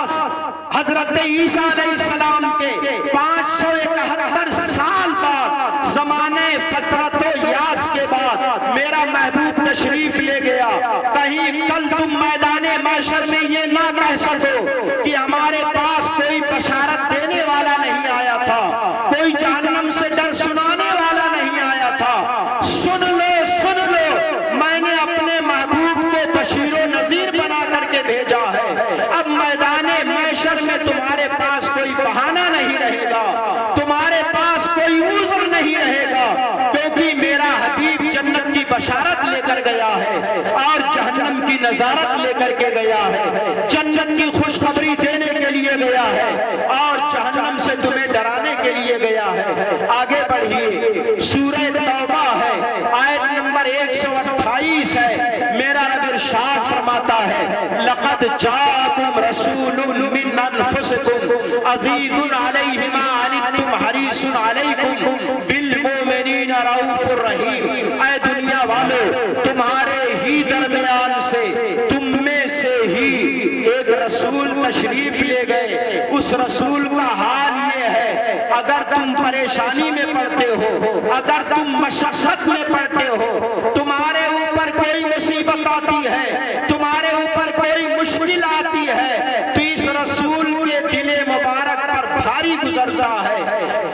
حضرت عیسیٰ علیہ السلام کے 571 سال بعد زمانے فترت و یاس کے بعد میرا محبوب تشریف لے گیا. کہیں کل تم میدان محشر میں یہ نہ کہہ سکو کہ ہمارے پاس کوئی بشارت دینے والا نہیں آیا تھا، کوئی جہنم سے ڈر سنانے والا نہیں آیا تھا. سن لو سن لو، میں نے اپنے محبوب کو بشیر و نذیر بنا کر کے بھیجا ہے. اب میدان محشر میں تمہارے پاس کوئی بہانہ نہیں رہے گا، تمہارے پاس کوئی عذر نہیں رہے گا، کیونکہ میرا حبیب جنت کی بشارت لے کر گیا ہے اور جہنم کی نظارت لے کر کے گیا ہے، جنت کی خوشخبری دینے کے لیے گیا ہے اور جہنم سے تمہیں ڈرانے کے لیے گیا ہے۔ آگے بڑھیے، سورہ توبہ ہے، آیت نمبر 128 ہے، میرا رب ارشاد فرماتا ہے لقد جاءکم رسول من انفسکم عزیز علیہ ما عنتم حریص علیکم بالمؤمنین رؤوف الرحیم۔ اے دنیا والو، تمہارے ہی درمیان سے، تم میں سے ہی ایک رسول تشریف لے گئے، اس رسول کا حال یہ ہے اگر تم پریشانی میں پڑتے ہو، اگر تم مشقت میں پڑتے ہو، تمہارے اوپر کوئی مصیبت آتی ہے، تمہارے اوپر کوئی مشکل آتی ہے، تو اس رسول کے دل مبارک پر بھاری گزرتا ہے،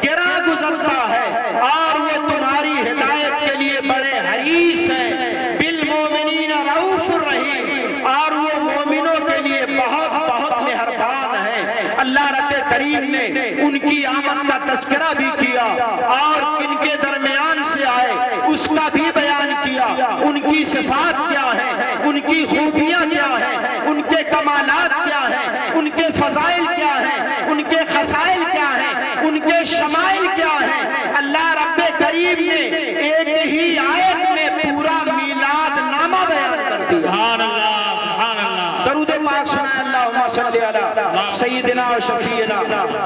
گرا گزرتا ہے اور وہ تمہاری ہدایت کے لیے بڑے حریص ہیں، بالمؤمنین رؤوف الرحیم، اور وہ مومنوں کے لیے بہت بہت مہربان ہیں۔ اللہ رب کریم نے ان کی آمد کا تذکرہ بھی کیا اور کن کے درمیان سے آئے اس کا بھی بیان کیا، ان کی صفات کیا ہیں، ان کی خوبیاں کیا ہیں، ان کے کمالات کیا ہیں، ان کے فضائل کیا ہیں، ان کے خصائل کیا ہیں، ان کے شمائل کیا ہیں۔ اللہ رب کریم نے ایک ہی آیت میں پورا میلاد نامہ بیان کر دیا۔ سبحان اللہ، سبحان اللہ۔ درود پاک سنائیں، اللہم صلی علی سیدنا و شفیعنا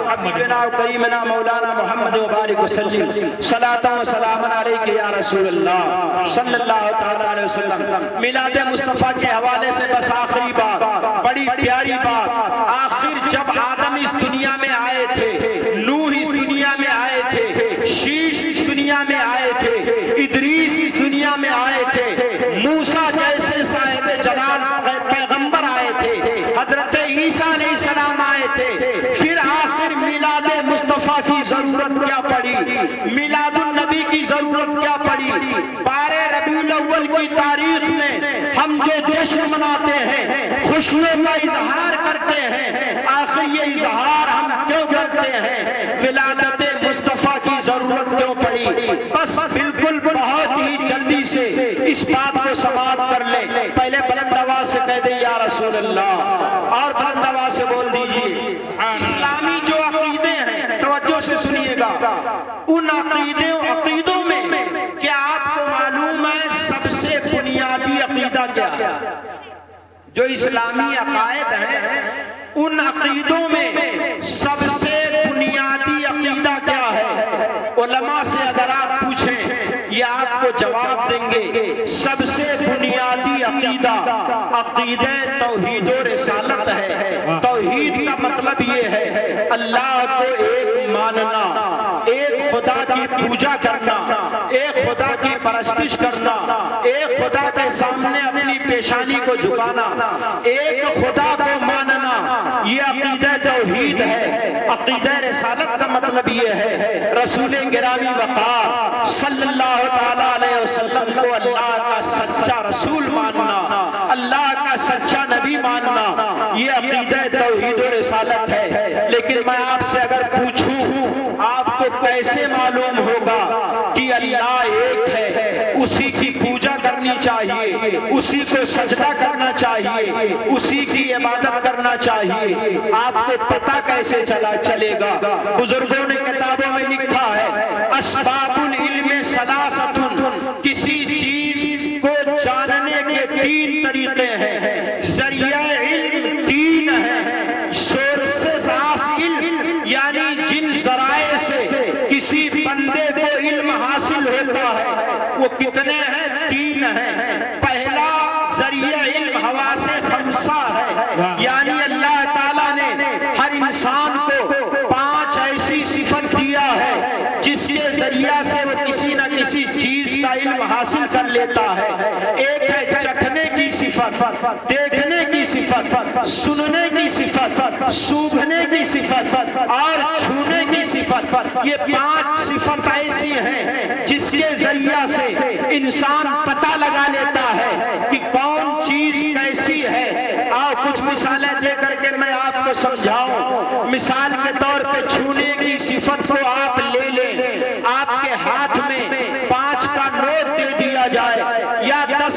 حبیبنا و کریمنا مولانا محمد و بارک وسلم، صلاۃ و سلام علیک یا رسول اللہ صلی اللہ تعالی علیہ وسلم۔ میلاد مصطفیٰ کے حوالے سے بس آخری بات، بڑی پیاری بات، آخر جب آدم اس دنیا میں آئے تھے، نوح اس دنیا میں آئے تھے، شیش اس دنیا میں آئے تھے، ادریس اس دنیا میں آئے تھے، موسیٰ جیسے صاحب جلال پیغمبر آئے تھے، حضرت عیسیٰ علیہ السلام آئے تھے، پھر آخر میلاد مصطفیٰ کی ضرورت کیا پڑی، میلاد النبی کی ضرورت کیا پڑی؟ 12 ربیع الاول کی تاریخ میں ہم جو جشن مناتے ہیں، خوشیوں کا اظہار کرتے ہیں، آخر یہ اظہار ہم کیوں کرتے ہیں؟ ولادت مصطفیٰ کی ضرورت کیوں پڑی؟ بس بالکل بہت ہی جلدی سے اس بات کو سماعت کر لیں، پہلے بلند آواز سے کہہ دیں یا رسول اللہ، اور بلند آواز سے بول دیجئے اسلامی جو عقیدے ہیں، توجہ سے سنیے گا، ان عقیدوں میں کیا آپ کو معلوم ہے سب سے بنیادی عقیدہ کیا ہے؟ جو اسلامی عقائد ہیں ان عقیدوں میں سب سے بنیادی عقیدہ کیا ہے؟ علماء سے اگر آپ پوچھیں یہ آپ کو جواب دیں گے سب سے بنیادی عقیدہ عقیدہ توحید و رسالت ہے۔ توحید کا مطلب یہ ہے اللہ کو ایک ماننا، ایک خدا کی پوجا کرنا، ایک خدا کی پرستش کرنا، ایک خدا کے سامنے اپنی پیشانی کو جھکانا، ایک خدا کو ماننا، یہ عقیدہ توحید ہے۔ عقیدہ رسالت کا مطلب یہ ہے رسول گرامی وقار صلی اللہ تعالی علیہ وسلم کو اللہ کا سچا رسول ماننا، اللہ کا سچا نبی ماننا، یہ عقیدہ توحید و رسالت ہے۔ لیکن میں آپ سے اگر پوچھوں آپ کو کیسے معلوم ہوگا کہ اللہ ایک ہے؟ اسی کی پوجا کرنی چاہیے، اسی کو سجدہ کرنا چاہیے، اسی کی عبادت کرنا چاہیے، آپ کو پتہ کیسے چلے گا؟ بزرگوں نے کتابوں میں لکھا ہے اسباب العلم ثلاثۃ، کسی چیز کو جاننے کے 3 طریقے ہیں۔ ذریعہ علم 3 ہیں، سورسز آف علم، یعنی جن ذرائع سے کسی بندے کو علم حاصل ہوتا ہے وہ کتنے ہیں؟ 3 ہیں۔ پہلا ذریعہ علم حواس 5 ہے، یعنی اللہ تعالیٰ نے ہر انسان کو 5 ایسی صفت دیا ہے جس کے ذریعہ سے وہ کسی نہ کسی چیز کا علم حاصل کر لیتا ہے۔ ایک ہے چکھنے کی صفت، دیکھنے کی صفت، سننے کی صفت، سونگھنے کی صفت اور چھونے کی صفت۔ یہ 5 صفت ایسی ہیں جس کے ذریعہ سے انسان پتہ لگا لیتا ہے کہ کون چیز کیسی ہے۔ آؤ کچھ مثالیں دے کر کے میں آپ کو سمجھاؤں۔ مثال کے طور پہ چھونے کی صفت کو آپ لے لیں، آپ کے ہاتھ میں 5 کا نوٹ دے دیا جائے یا 10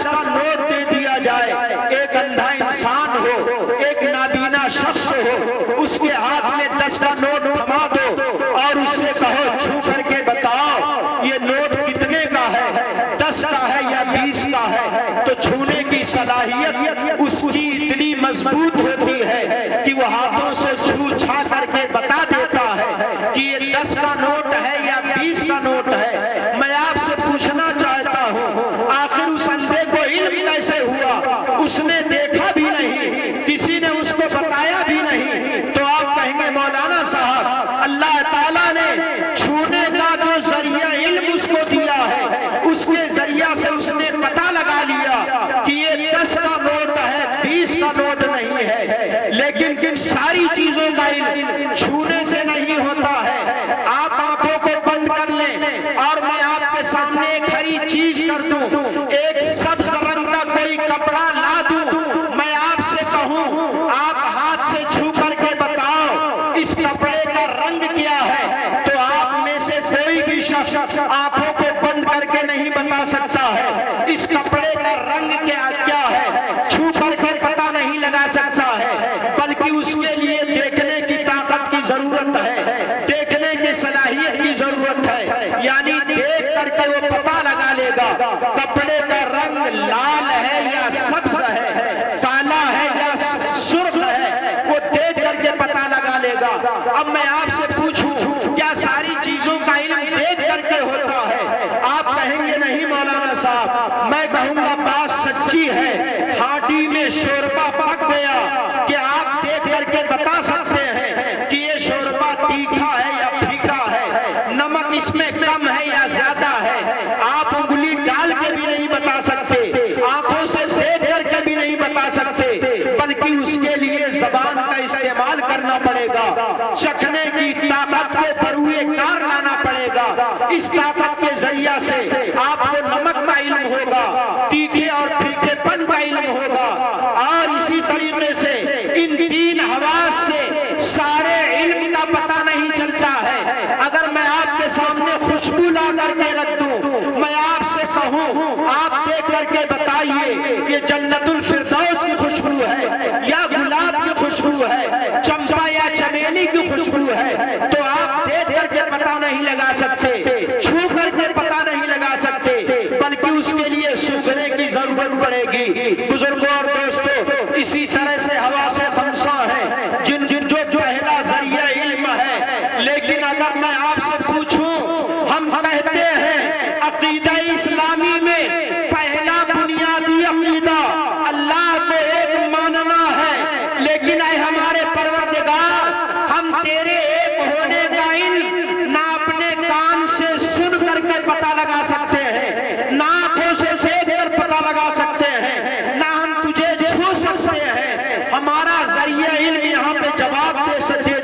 10 کا ہے یا 20 کا ہے تو چھونے کی صلاحیت اس کی اتنی مضبوط ہوتی ہے کہ وہ ہاتھوں سے چھو چھا کر کے بتا دیتا ہے کہ یہ 10 کا نوٹ ہے یا 20 کا نوٹ ہے۔ میں آپ سے پوچھنا چاہتا ہوں آخر اس اندھے کو علم کیسے ہوا؟ اس نے دیکھا بھی نہیں، کسی نے اس کو بتایا بھی نہیں، تو آپ کہیں گے مولانا صاحب اللہ تعالیٰ نے چھونے کا جو ذریعہ علم اس کو دیا ہے اس کے ذریعہ سے اس نے پتہ لگا لیا کہ یہ 10 کا نوٹ ہے 20 کا نوٹ نہیں ہے۔ لیکن ساری چیزوں کا علم چھونے سے نہیں ہوتا ہے۔ آپ آنکھوں کو بند کر لیں اور میں آپ کے سامنے ایک ہری چیز کر دوں، ایک سبز رنگ کا کوئی کپڑا لا دوں، میں آپ سے کہوں آپ ہاتھ سے چھو کر کے بتاؤ اس کپڑے کا رنگ کیا ہے، تو آپ میں سے کوئی بھی شخص آنکھوں کو بند کر کے نہیں بتا سکتا ہے اس کپڑے کا رنگ کیا ہے، چھو کر کے پتہ نہیں لگا سکتا ہے، بلکہ اس کے لیے دیکھنے کی طاقت کی ضرورت ہے، دیکھنے کی صلاحیت کی ضرورت ہے، یعنی دیکھ کر کے وہ پتہ لگا لے گا کپڑے کا رنگ لال ہے یا سبز ہے، کالا ہے یا سرخ ہے، وہ دیکھ کر کے پتہ لگا لے گا۔ اب میں آپ سے پوچھوں کیا ساری چیزوں کا علم دیکھ کر کے ہوتا ہے؟ آپ کہیں گے نہیں مولانا صاحب، میں کہوں گا بات سچی ہے، ہانڈی میں شوربا پک گیا کہ آپ دیکھ کر کے بتا سکتے ہیں کہ یہ شوربا تیکھا ہے یا پھیکا ہے، نمک اس میں کم ہے یا زیادہ ہے، آپ انگلی ڈال کے بھی نہیں بتا سکتے، آنکھوں سے دیکھ کر کے بھی نہیں بتا سکتے، بلکہ اس کے لیے زبان کا استعمال کرنا پڑے گا، چکھنے کی طاقت کو بروئے کار لانا پڑے گا، اس طاقت کے ذریعہ سے آپ کو نمک کا علم ہوگا، تیکھے اور پھیکے پن کا علم ہوگا، اور اسی طریقے سے ان 3 حواس سے سارے علم کا پتہ نہیں چلتا ہے۔ اگر میں آپ کے سامنے خوشبو لا کر کے رکھ دوں، میں آپ سے کہوں آپ دیکھ کر کے بتائیے یہ جنت الفردوس کی خوشبو ہے یا گلاب کی خوشبو ہے، چمپا یا چمیلی کی خوشبو ہے، تو آپ دیکھ کر کے پتہ نہیں لگا سکتے، چھو کر کے پتہ نہیں لگا سکتے، بلکہ اس کے لیے سوچنے کی ضرورت پڑے گی۔ بزرگوں اور دوستوں، اسی طرح سے حواس خمسہ ہے جن جو پہلا ذریعہ علم ہے، لیکن اگر میں آپ سے پوچھوں، ہم کہتے ہیں عقیدہ اسلامی میں پہلا بنیادی عقیدہ اللہ کو ایک ماننا ہے، لیکن اے ہمارے پروردگار ہم تیرے ایک ہونے کا علم نہ اپنے کان سے سن کر کے پتہ لگا سکتے ہیں، نہ آنکھوں سے دیکھ کر پتہ لگا سکتے ہیں، نہ ہم تجھے چھو سکتے ہیں، ہمارا ذریعہ علم یہاں پہ جواب دے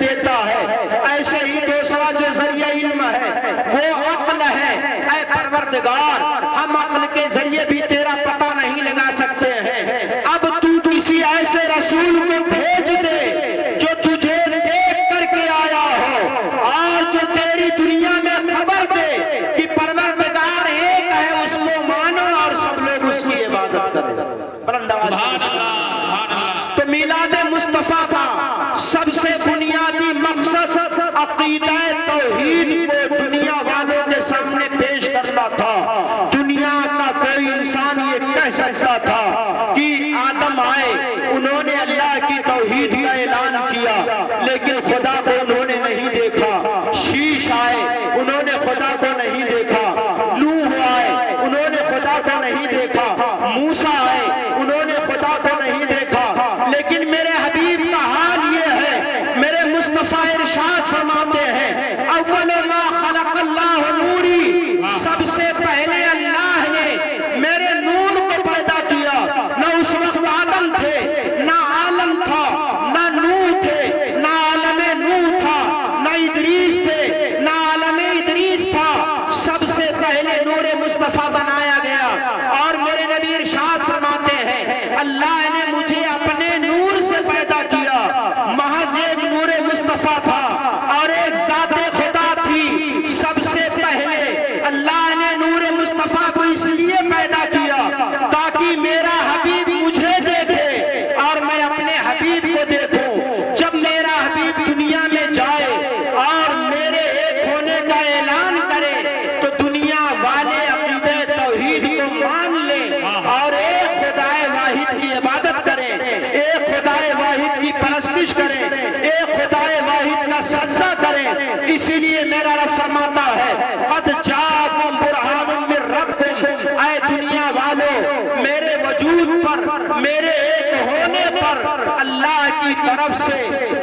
دیتا ہے۔ ایسے ہی دوسرا جو ذریعہ علم ہے وہ عقل ہے، اے پروردگار ہم عقل کے ذریعے بھی تیرا پتہ نہیں لگا سکتے ہیں، اب تو کسی ایسے رسول کو بھیج دے جو تجھے دیکھ کر کے آیا ہو اور جو تیری دنیا میں خبر دے کہ پروردگار ایک ہے، اس کو مانو اور سب لوگ اس کی عبادت کریں۔ بلند آواز سے تو میلاد مصطفیٰ کا سب سے بنیادی مقصد عقیدہ توحید کو دنیا والوں کے سامنے پیش کرنا تھا۔ دنیا کا کوئی انسان یہ کہہ سکتا تھا کہ آدم آئے، انہوں نے اللہ کی توحید کا اعلان کیا لیکن خدا کو انہوں نے نہیں دیکھا، شیش آئے انہوں نے خدا کو نہیں دیکھا، نوح آئے انہوں نے خدا کو نہیں دیکھا، موسیٰ آئے انہوں نے خدا کو نہیں دیکھا، لیکن میرے حبیب کا حال یہ ہے، میرے مصطفیٰ ارشاد فرماتے ہیں اول ما خلق اللہ نوری، سب سے پہلے اللہ نے میرے نور کو پیدا کیا، نہ اس وقت آدم تھے، نہ عالم تھا، نہ نوح تھے، نہ عالم نوح تھا، نہ ادریس تھے، نہ عالم ادریس تھا، سب سے پہلے نور مصطفیٰ بنایا گیا، اور میرے نبی ارشاد فرماتے ہیں اللہ نے مجھے اپنے نور سے پیدا کیا، محض ایک نور مصطفیٰ تھا اور ایک ذات خدا تھی، سب سے پہلے اللہ نے نور مصطفیٰ کو اس لیے پیدا کیا تاکہ میرا حبیب مجھے دیکھے اور میں اپنے حبیب کو دیکھوں۔ جب میرا حبیب دنیا میں جائے اور میرے ایک ہونے کا اعلان کرے تو دنیا والے عقیدہ توحید کو پر میرے ایک ہونے پر اللہ کی طرف سے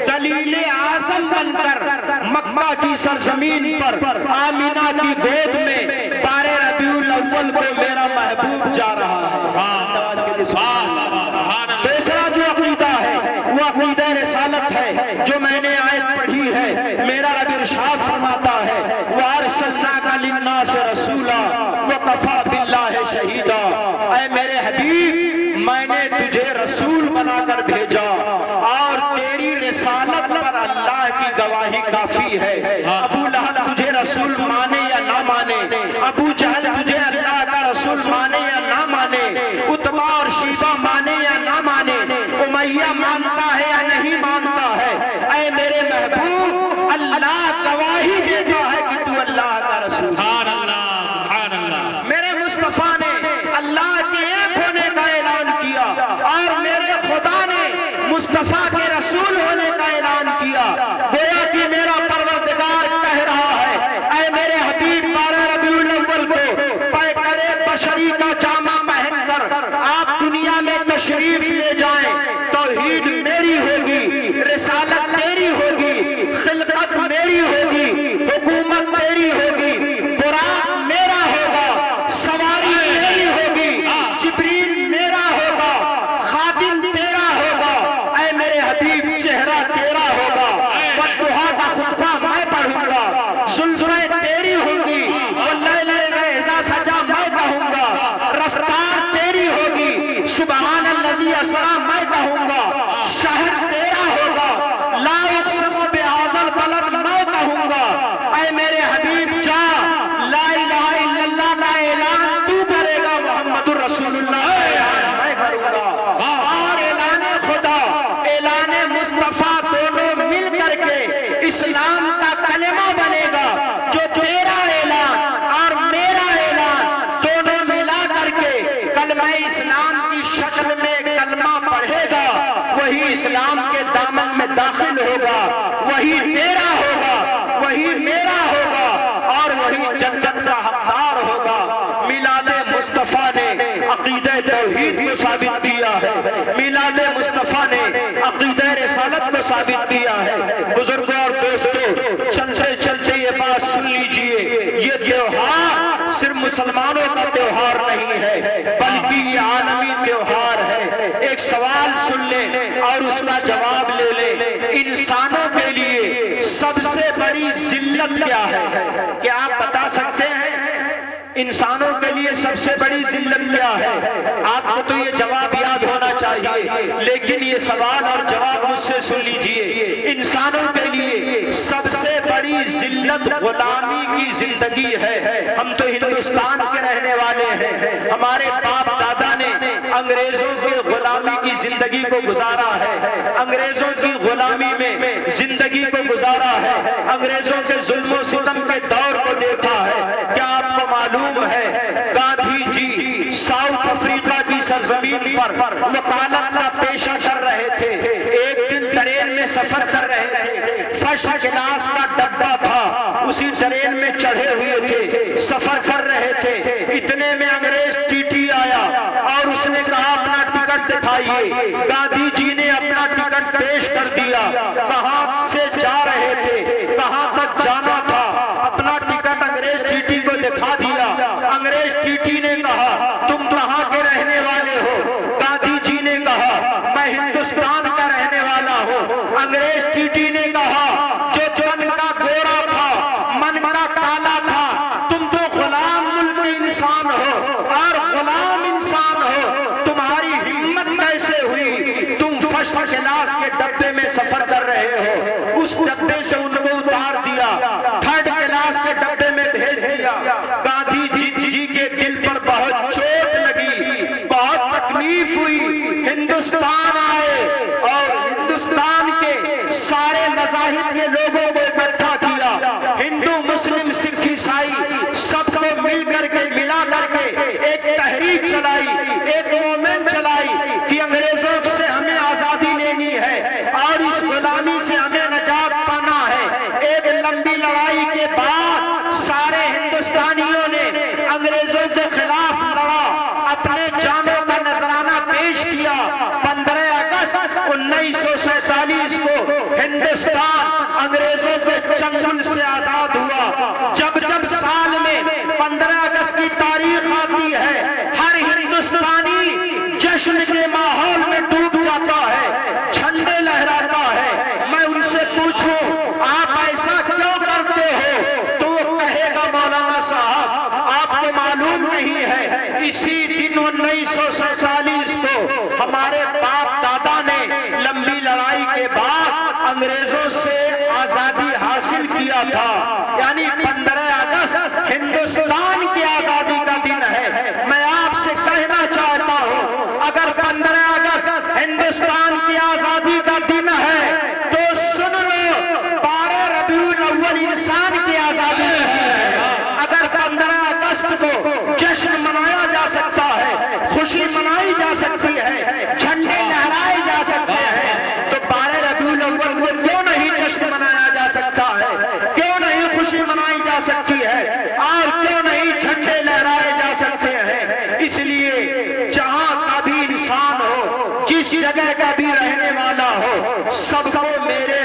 دلیل اعظم بن کر مکہ کی سرزمین پر آمینہ کی گود میں 12 ربیع الاول کو میرا محبوب جا رہا ہے۔ دوسرا جو عقیدہ ہے وہ عقیدہ رسالت ہے جو میں نے آیت پڑھی ہے۔ میرا رب ارشاد فرماتا ہے وَأَرْسَلْنَاكَ لِلنَّاسِ رَسُولًا وَكَفَىٰ بِاللَّهِ شَهِيدًا، اے میرے حبیب میں نے تجھے رسول بنا کر بھیجا اور تیری رسالت پر اللہ کی گواہی کافی ہے۔ ابو لہب تجھے رسول مانے یا نہ مانے، ابو جہل تجھے اللہ کا رسول مانے یا نہ مانے، اتبا اور شیبہ مانے یا نہ مانے، امیہ مانتا ہے یا نہیں مانتا ہے، اے میرے محبوب اللہ گواہی دیتا ہے کہ تو اللہ کا رسول ہے۔ میرے مصطفیٰ نے اللہ کے ایک ہونے کا اعلان کیا اور میرے خدا نے مصطفیٰ کے رسول ہونے کا اعلان کیا۔ گویا کہ میرا پروردگار کہہ رہا ہے اے میرے حبیب 12 ربیع الاول کو پیکر بشری کا جامہ پہن کر آپ دنیا میں تشریف لے جائیں، توحید میری ہوگی، رسالت میری ہوگی، خلقت میری ہوگی، حکومت میری ہوگی، براق میرا ہوگا، سواری میری ہوگی، جبریل میرا ہوگا، خادم تیرا ہوگا، اے میرے حبیب چہرہ تیرا ہوگا، والضحیٰ کا خطبہ میں پڑھوں گا، زلزلیں تیری ہوں گی، واللیل اذا سجا میں کہوں گا، رفتار تیری ہوگی، سبحان الذی اسریٰ میں کہوں گا، شہر تیرا ہوگا، لا اقسم بہذا البلد میں کہوں گا، اے میرے حبیب جا لا الہ الا اللہ کا اعلان تو کرے گا، محمد الرسول اللہ کا اعلان میں کروں گا، اور اعلان خدا اعلان مصطفیٰ دونوں مل کر کے اسلام کا کلمہ بنے گا، جو تیرا اعلان اور میرا اعلان دونوں ملا کر کے کلمہ اسلام کی شکل میں کلمہ پڑھے گا، وہی اسلام کے دامن میں داخل ہوگا، وہی تیرا ہوگا، وہی میرا ہوگا اور وہی جنت کا حقدار ہوگا۔ میلاد مصطفیٰ نے عقیدہ توحید کو ثابت کیا ہے، میلاد مصطفیٰ نے عقیدہ رسالت کو ثابت کیا ہے۔ بزرگوں اور دوستوں، چلتے چلتے یہ بات سن لیجئے، یہ تہوار صرف مسلمانوں کا تہوار نہیں ہے بلکہ یہ عالمی تہوار ہے۔ ایک سوال سن لیں اور اس کا جواب لے لیں، انسانوں کے لیے سب سے بڑی ذلت کیا ہے؟ کیا آپ بتا سکتے ہیں انسانوں کے لیے سب سے بڑی ذلت کیا ہے؟ آپ کو تو یہ جواب یاد ہونا چاہیے، لیکن یہ سوال اور جواب مجھ سے سن لیجئے۔ انسانوں کے لیے سب سے بڑی ذلت غلامی کی زندگی ہے۔ ہم تو ہندوستان کے رہنے والے ہیں، ہمارے باپ دادا نے انگریزوں کی غلامی کی زندگی کو گزارا ہے، انگریزوں کی غلامی میں زندگی کو گزارا ہے، انگریزوں کے ظلم و ستم کے دور کو دیکھا ہے۔ کیا آپ کو معلوم ہے گاندھی جی ساؤتھ افریقہ کی سرزمین پر وکالت کا پیشہ کر رہے تھے، ایک دن ٹرین میں سفر کر رہے تھے، فرسٹ کلاس کا ڈبہ تھا، اسی ٹرین میں چڑھے ہوئے تھے، سفر کر رہے تھے، اتنے میں انگریز ٹی ٹی آیا اور اس نے کہا اپنا ٹکٹ دکھائیے۔ گاندھی جی نے اپنا ٹکٹ پیش کر دیا، کہاں سے جا رہے تھے، کہاں تک جانا تھا، اپنا ٹکٹ انگریز ٹی ٹی کو دکھا دیا۔ انگریز ٹی ٹی نے کہا تم کہاں کے رہنے والے ہو؟ گاندھی جی نے کہا میں ہندوستان کا رہنے والا ہوں۔ انگریز ٹی ٹی نے کہا جو تن کا گورا تھا من کا کالا تھا، تم تو غلام ملک انسان ہو اور غلام انسان ہو، تمہاری ہمت کیسے ہوئی؟ تم فرسٹ کلاس کے ڈبے میں سفر کر رہے ہو۔ اس ڈبے سے ان کو اتار دیا، تھرڈ کلاس کے ڈبے میں بھیج دیا۔ گاندھی جی کے دل پر بہت چوٹ لگی، بہت تکلیف ہوئی، ہندوستان آئے اور ہندوستان کے سارے مذاہب کے لوگوں کو اکٹھا کیا، ہندو مسلم سکھ عیسائی سب کو مل کر کے ملا کر کے ایک تحریک چلائی، ایک موومنٹ چلائی کہ انگریزوں سے ہمیں آزادی لینی ہے اور اس غلامی سے ہمیں نجات پانا ہے۔ ایک لمبی لڑائی کے بعد سارے ہندوستانیوں نے انگریزوں کے خلاف لڑا، اپنے جانوں کا نذرانہ پیش 1947 کو ہمارے باپ دادا نے لمبی لڑائی کے بعد انگریزوں سے آزادی حاصل کیا تھا، یعنی 15 اگست ہندوستان کی آزادی کا دن ہے۔ میں آپ سے کہنا چاہتا ہوں، اگر 15 اگست ہندوستان کی آزادی کا دن ہے تو سن لو 12 ربیع الاول انسان کی آزادی کا دن ہے۔ اگر 15 اگست کو جشن منایا جا سکتا ہے، خوشی منائی جا سکتی ہے، جھنڈے لہرائے جا سکتے ہیں، تو 12 ربیع الاول کو کیوں نہیں جشن منایا جا سکتا ہے؟ کیوں نہیں خوشی منائی جا سکتی ہے؟ اور کیوں نہیں جھنڈے لہرائے جا سکتے ہیں؟ اس لیے جہاں کا بھی انسان ہو، جس جگہ کا بھی رہنے والا ہو، سب کو میرے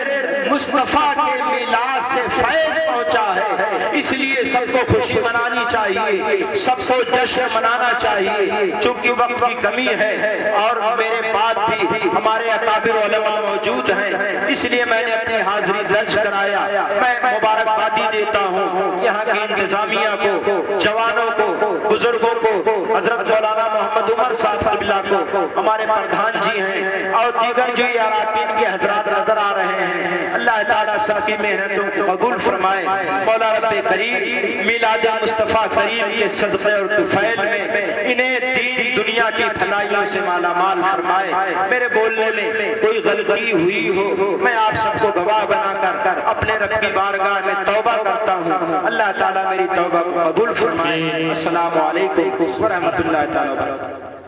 مصطفیٰ کے میلاد سے فیض پہنچا ہے۔ اس لیے سب کو خوشی منانی چاہیے، سب کو جشن منانا چاہیے، چونکہ وقت کی کمی ہے اور میرے بعد بھی ہمارے اکابر علماء موجود ہیں، اس لیے میں نے اپنی حاضری درج کرایا۔ میں مبارکبادی دیتا ہوں یہاں کی انتظامیہ کو، جوانوں کو، بزرگوں کو، حضرت مولانا محمد عمر صاحب قبلہ کو، ہمارے پردھان جی ہیں اور دیگر جو یہ اراکین کے حضرات نظر آ رہے ہیں۔ اللہ تعالیٰ سب کی محنتوں کو قبول فرمائے۔ مولا رب کریم میلاد مصطفیٰ کریم کے صدقے اور طفیل میں انہیں دین دنیا کی بھلائیوں سے مالا مال فرمائے۔ میرے بولنے میں کوئی غلطی ہوئی ہو، میں آپ سب کو گواہ بنا کر اپنے رب کی بارگاہ میں توبہ کرتا ہوں۔ اللہ تعالیٰ میری توبہ کو قبول فرمائے۔ السلام علیکم ورحمۃ اللہ تعالیٰ وبرکاتہ۔